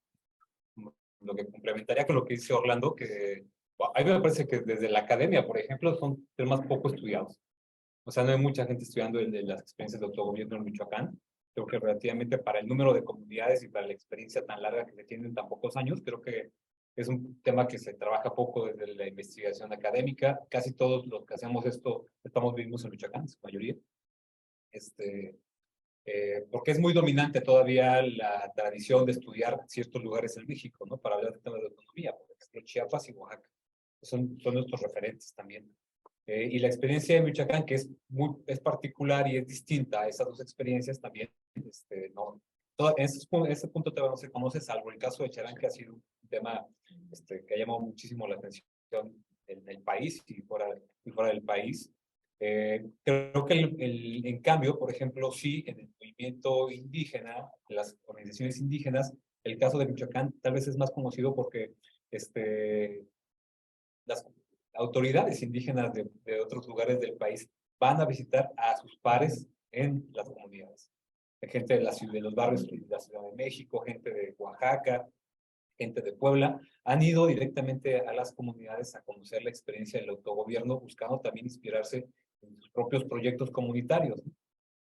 lo que complementaría con lo que dice Orlando, que a mí me parece que desde la academia, por ejemplo, son temas poco estudiados. O sea, no hay mucha gente estudiando el de las experiencias de autogobierno en Michoacán. Creo que relativamente para el número de comunidades y para la experiencia tan larga que se tiene en tan pocos años, creo que es un tema que se trabaja poco desde la investigación académica. Casi todos los que hacemos esto vivimos en Michoacán, su mayoría. Porque es muy dominante todavía la tradición de estudiar ciertos lugares en México, ¿no? Para hablar de temas de autonomía, por ejemplo, Chiapas y Oaxaca. Son nuestros referentes también. Y la experiencia de Michoacán, que es particular y es distinta a esas dos experiencias también, no, en ese punto todavía no se conoce, salvo el caso de Cherán, que ha sido un tema que ha llamado muchísimo la atención en el país y fuera del país. Creo que en cambio, por ejemplo, sí, en el movimiento indígena, las organizaciones indígenas, el caso de Michoacán tal vez es más conocido porque las autoridades indígenas de otros lugares del país van a visitar a sus pares en las comunidades. Gente de los barrios de la Ciudad de México, gente de Oaxaca, gente de Puebla, han ido directamente a las comunidades a conocer la experiencia del autogobierno, buscando también inspirarse en sus propios proyectos comunitarios.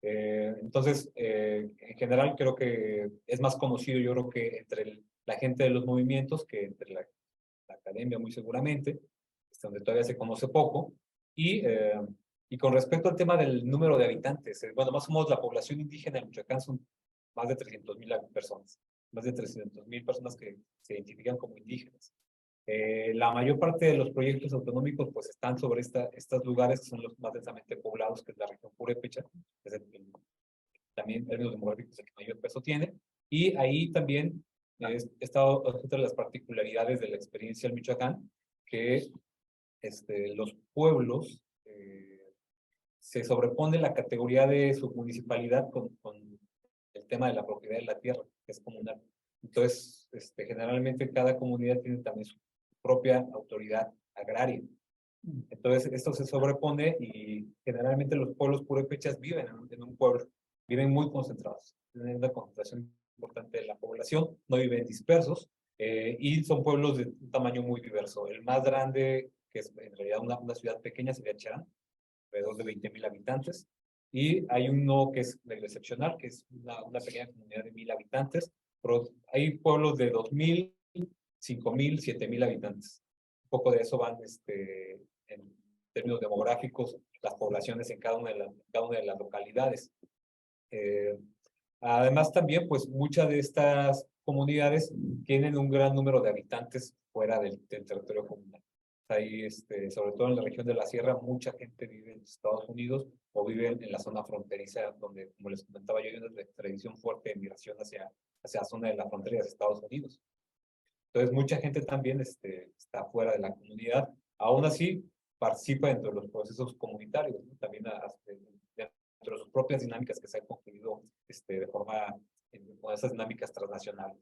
Entonces, en general, creo que es más conocido, yo creo que entre la gente de los movimientos que entre la academia, muy seguramente, donde todavía se conoce poco. Y con respecto al tema del número de habitantes, bueno, más o menos la población indígena en Michoacán son más de 300,000 personas, más de 300,000 personas que se identifican como indígenas. La mayor parte de los proyectos autonómicos pues están sobre estos lugares que son los más densamente poblados, que es la región purépecha, que es también en términos demográficos el que mayor peso tiene, y ahí también está otra de las particularidades de la experiencia del Michoacán, que los pueblos se sobrepone la categoría de submunicipalidad con el tema de la propiedad de la tierra, que es comunal. Entonces, generalmente cada comunidad tiene también su propia autoridad agraria. Entonces, esto se sobrepone y generalmente los pueblos purépechas viven en un pueblo, viven muy concentrados, tienen una concentración importante de la población, no viven dispersos y son pueblos de un tamaño muy diverso. El más grande, que es en realidad una ciudad pequeña, sería Cherán, alrededor de 20,000 habitantes. Y hay uno que es medio excepcional, que es una pequeña comunidad de 1,000 habitantes, pero hay pueblos de 2,000, 5,000, 7,000 habitantes. Un poco de eso van en términos demográficos, las poblaciones en cada una de las localidades. Además también, pues muchas de estas comunidades tienen un gran número de habitantes fuera del territorio comunal. Ahí, sobre todo en la región de la Sierra, mucha gente vive en Estados Unidos o vive en la zona fronteriza, donde, como les comentaba yo, hay una tradición fuerte de migración hacia la zona de la frontera de Estados Unidos. Entonces, mucha gente también está fuera de la comunidad. Aún así, participa dentro de los procesos comunitarios, ¿no? También dentro de sus propias dinámicas que se han construido de forma, con esas dinámicas transnacionales.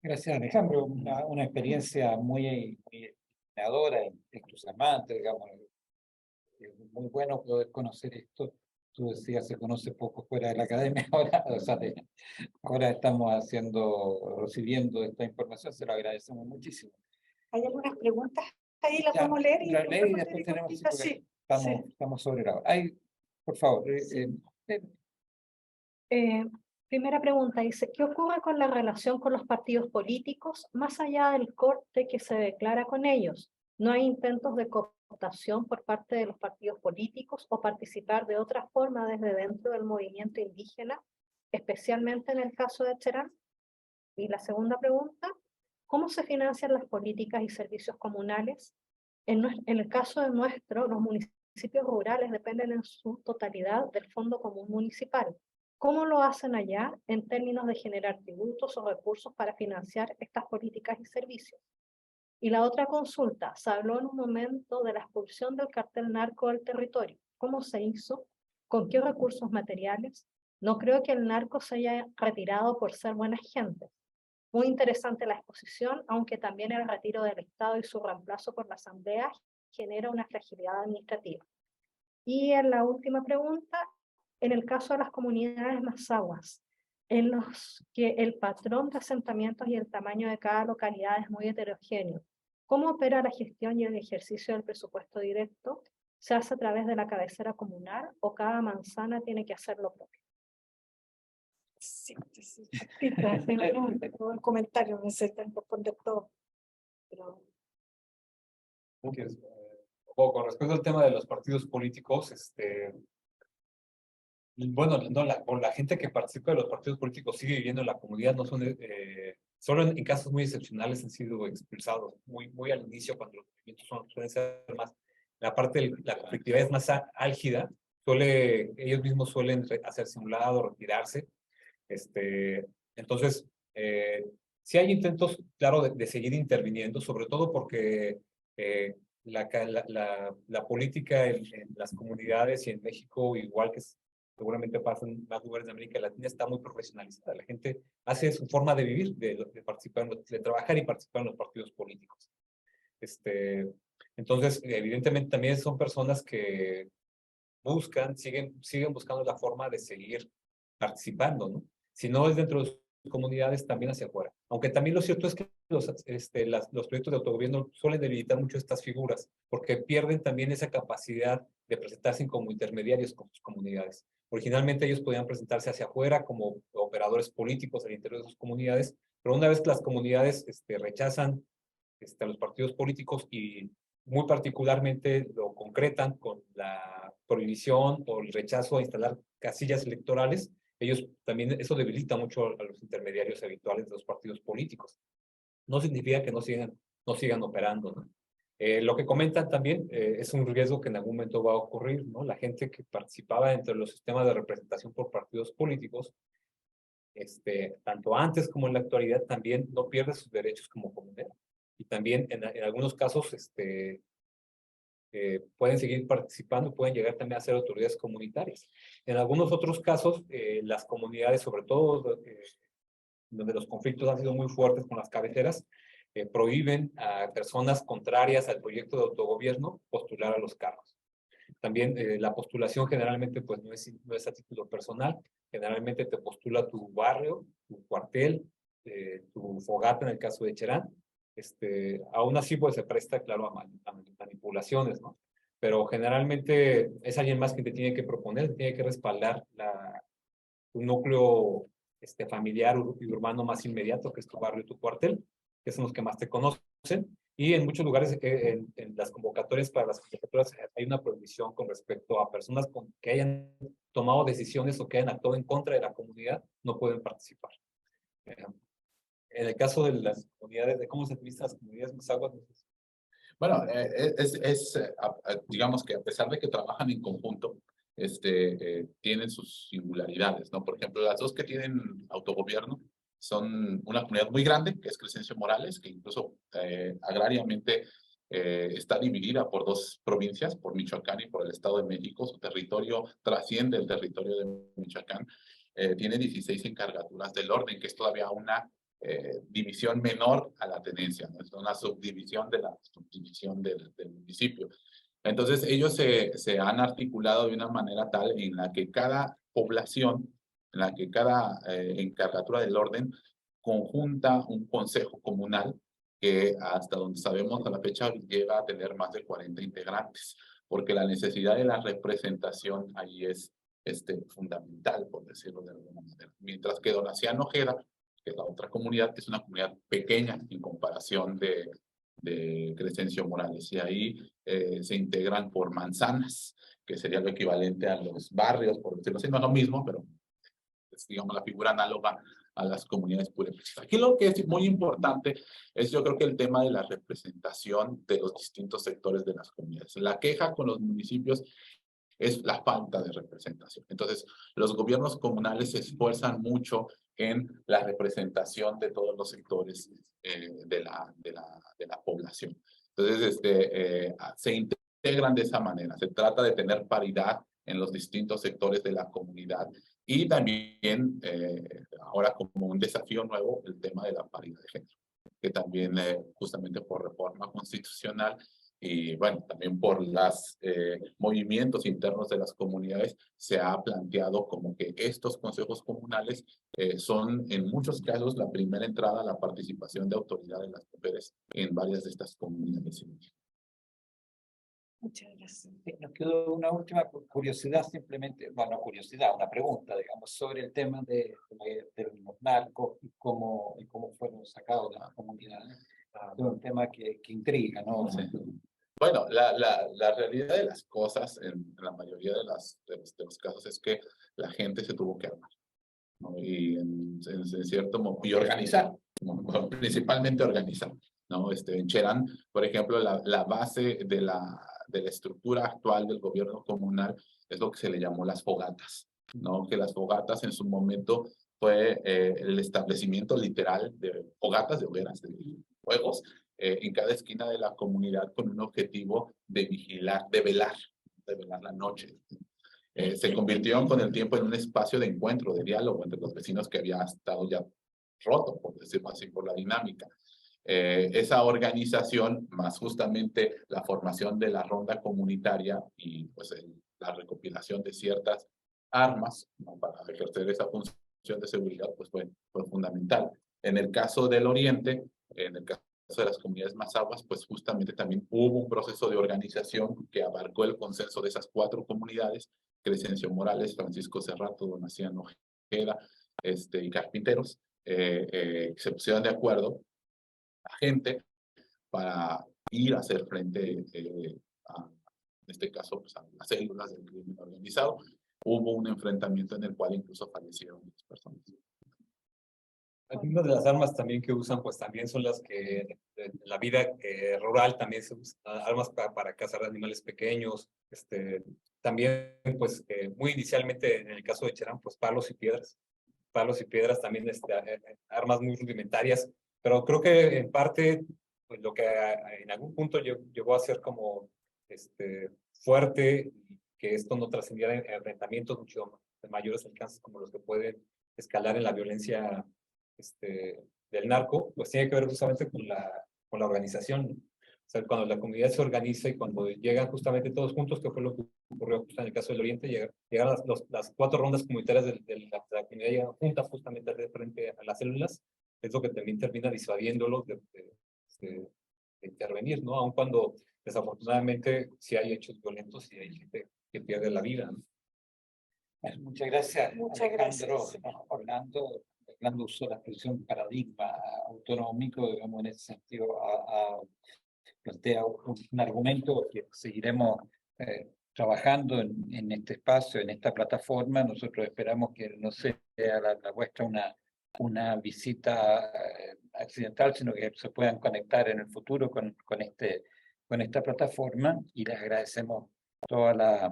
Gracias, Alejandro. Una experiencia muy inspiradora, entusiasmante, digamos. Es muy bueno poder conocer esto. Tú decías, se conoce poco fuera de la academia. Ahora estamos recibiendo esta información, se lo agradecemos muchísimo. Hay algunas preguntas ahí, las Ya, podemos leer y después tenemos, sí. estamos sobre la hora. Por favor. Primera pregunta, dice, ¿qué ocurre con la relación con los partidos políticos más allá del corte que se declara con ellos? ¿No hay intentos de cooptación por parte de los partidos políticos o participar de otra forma desde dentro del movimiento indígena, especialmente en el caso de Cherán? Y la segunda pregunta, ¿cómo se financian las políticas y servicios comunales? En el caso de nuestro, los municipios rurales dependen en su totalidad del Fondo Común Municipal. ¿Cómo lo hacen allá en términos de generar tributos o recursos para financiar estas políticas y servicios? Y la otra consulta, se habló en un momento de la expulsión del cartel narco del territorio. ¿Cómo se hizo? ¿Con qué recursos materiales? No creo que el narco se haya retirado por ser buena gente. Muy interesante la exposición, aunque también el retiro del Estado y su reemplazo por la Asamblea genera una fragilidad administrativa. Y en la última pregunta, en el caso de las comunidades mazahuas, en los que el patrón de asentamientos y el tamaño de cada localidad es muy heterogéneo, ¿cómo opera la gestión y el ejercicio del presupuesto directo? ¿Se hace a través de la cabecera comunal o cada manzana tiene que hacer lo propio? Sí, un comentario, no sé responder todo. Pero O con respecto al tema de los partidos políticos, bueno, no, la gente que participa de los partidos políticos sigue viviendo en la comunidad, no son, solo en casos muy excepcionales han sido expulsados, muy al inicio, cuando los movimientos suelen ser más, la parte de la conflictividad es más álgida, ellos mismos suelen hacerse a un lado, retirarse. Entonces, sí hay intentos, claro, de seguir interviniendo, sobre todo porque la política en las comunidades y en México, igual que seguramente pasa en más lugares de América Latina, está muy profesionalizada. La gente hace su forma de vivir, de participar, de trabajar y participar en los partidos políticos. Entonces, evidentemente también son personas que siguen buscando la forma de seguir participando, ¿no? Si no es dentro de sus comunidades, también hacia afuera. Aunque también lo cierto es que los proyectos de autogobierno suelen debilitar mucho estas figuras, porque pierden también esa capacidad de presentarse como intermediarios con sus comunidades. Originalmente ellos podían presentarse hacia afuera como operadores políticos al interior de sus comunidades, pero una vez que las comunidades rechazan a los partidos políticos y muy particularmente lo concretan con la prohibición o el rechazo a instalar casillas electorales, ellos también, eso debilita mucho a los intermediarios habituales de los partidos políticos. No significa que no sigan operando, ¿no? Lo que comentan también es un riesgo que en algún momento va a ocurrir, ¿no? La gente que participaba entre los sistemas de representación por partidos políticos, tanto antes como en la actualidad, también no pierde sus derechos como comunidad. Y también en algunos casos pueden seguir participando, pueden llegar también a ser autoridades comunitarias. En algunos otros casos, las comunidades, sobre todo donde los conflictos han sido muy fuertes con las cabeceras, prohíben a personas contrarias al proyecto de autogobierno postular a los cargos. También la postulación generalmente pues no es a título personal, generalmente te postula tu barrio, tu cuartel, tu fogata en el caso de Cherán. Aún así pues se presta, claro, a manipulaciones, ¿no? Pero generalmente es alguien más que te tiene que proponer, tiene que respaldar tu núcleo familiar y urbano más inmediato, que es tu barrio, tu cuartel, que son los que más te conocen. Y en muchos lugares, en las convocatorias para las candidaturas, hay una prohibición con respecto a personas que hayan tomado decisiones o que hayan actuado en contra de la comunidad, no pueden participar. En el caso de las comunidades, de cómo se administran las comunidades mazahuas. Bueno, digamos que a pesar de que trabajan en conjunto, tienen sus singularidades, ¿no? Por ejemplo, las dos que tienen autogobierno son una comunidad muy grande, que es Crescencio Morales, que incluso agrariamente está dividida por dos provincias, por Michoacán y por el Estado de México. Su territorio trasciende el territorio de Michoacán. Tiene 16 encargaturas del orden, que es todavía una división menor a la tenencia, ¿no? Es una subdivisión de la subdivisión del municipio. Entonces ellos se han articulado de una manera tal en la que cada población, en la que cada encargatura del orden conjunta un consejo comunal que hasta donde sabemos a la fecha llega a tener más de 40 integrantes, porque la necesidad de la representación ahí es fundamental, por decirlo de alguna manera. Mientras que Donaciano Ojeda, que es la otra comunidad, que es una comunidad pequeña en comparación de Crescencio Morales. Y ahí se integran por manzanas, que sería lo equivalente a los barrios, por decirlo así, no es lo mismo, pero es, digamos, la figura análoga a las comunidades plurales. Aquí lo que es muy importante es, yo creo que el tema de la representación de los distintos sectores de las comunidades. La queja con los municipios es la falta de representación. Entonces, los gobiernos comunales se esfuerzan mucho en la representación de todos los sectores de la población. Entonces, se integran de esa manera. Se trata de tener paridad en los distintos sectores de la comunidad y también, ahora como un desafío nuevo, el tema de la paridad de género, que también justamente por reforma constitucional y bueno, también por los movimientos internos de las comunidades se ha planteado como que estos consejos comunales son en muchos casos la primera entrada a la participación de autoridad de las mujeres en varias de estas comunidades. Muchas gracias. Nos quedó una última curiosidad, simplemente, bueno, curiosidad, una pregunta, digamos, sobre el tema de los narcos y cómo fueron sacados de las comunidades. Es un tema que intriga, ¿no? Sí. Bueno, la realidad de las cosas en la mayoría de los casos es que la gente se tuvo que armar, ¿no? Y en cierto modo, y organizar, ¿no? Principalmente organizar, ¿no? En Cherán, por ejemplo, la base de la estructura actual del gobierno comunal es lo que se le llamó las fogatas, ¿no? Que las fogatas en su momento fue el establecimiento literal de fogatas, de hogueras, de fuegos, en cada esquina de la comunidad con un objetivo de vigilar, de velar la noche. Se convirtieron con el tiempo en un espacio de encuentro, de diálogo entre los vecinos que había estado ya roto, por decirlo así, por la dinámica. Esa organización, más justamente la formación de la ronda comunitaria y pues la recopilación de ciertas armas, ¿no? Para ejercer esa función de seguridad, pues fue fundamental. En el caso del Oriente, en el caso de las comunidades mazahuas, pues justamente también hubo un proceso de organización que abarcó el consenso de esas 4 comunidades, Crescencio Morales, Francisco Cerrato, Donaciano Ojeda, y Carpinteros, se pusieron de acuerdo a gente para ir a hacer frente en este caso, pues, a las células del crimen organizado. Hubo un enfrentamiento en el cual incluso fallecieron 10 personas. Algunas de las armas también que usan, pues también son las que en la vida rural también se usan, armas para cazar animales pequeños, también pues muy inicialmente en el caso de Cherán, pues palos y piedras también, armas muy rudimentarias, pero creo que en parte pues, lo que en algún punto llegó a ser como fuerte, que esto no trascendiera en enfrentamientos mucho de mayores alcances como los que pueden escalar en la violencia del narco, pues tiene que ver justamente con la organización, ¿no? O sea, cuando la comunidad se organiza y cuando llegan justamente todos juntos, que fue lo que ocurrió justo en el caso del Oriente, llegaron las 4 rondas comunitarias de la comunidad llegan juntas justamente de frente a las células, es lo que también termina disuadiéndolos de intervenir, ¿no? Aun cuando desafortunadamente sí hay hechos violentos y hay gente que pierde la vida, ¿no? Muchas gracias, Muchas Alejandro. gracias. Orlando usó la expresión paradigma autonómico, digamos, en ese sentido, plantea un argumento que seguiremos trabajando en este espacio, en esta plataforma. Nosotros esperamos que no sea la vuestra una visita accidental, sino que se puedan conectar en el futuro con esta plataforma, y les agradecemos toda la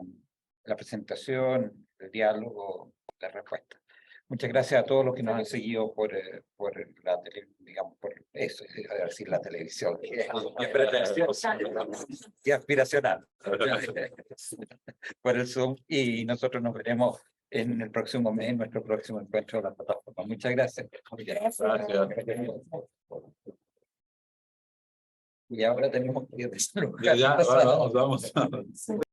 presentación, el diálogo, la respuesta. Muchas gracias a todos los que nos han seguido por la digamos, por eso, decir la televisión, que es algo bien pretencioso y aspiracional, por el Zoom, y nosotros nos veremos en el próximo mes, en nuestro próximo encuentro de la plataforma. Muchas gracias. Gracias. Y ahora tenemos que ir Ya, vamos.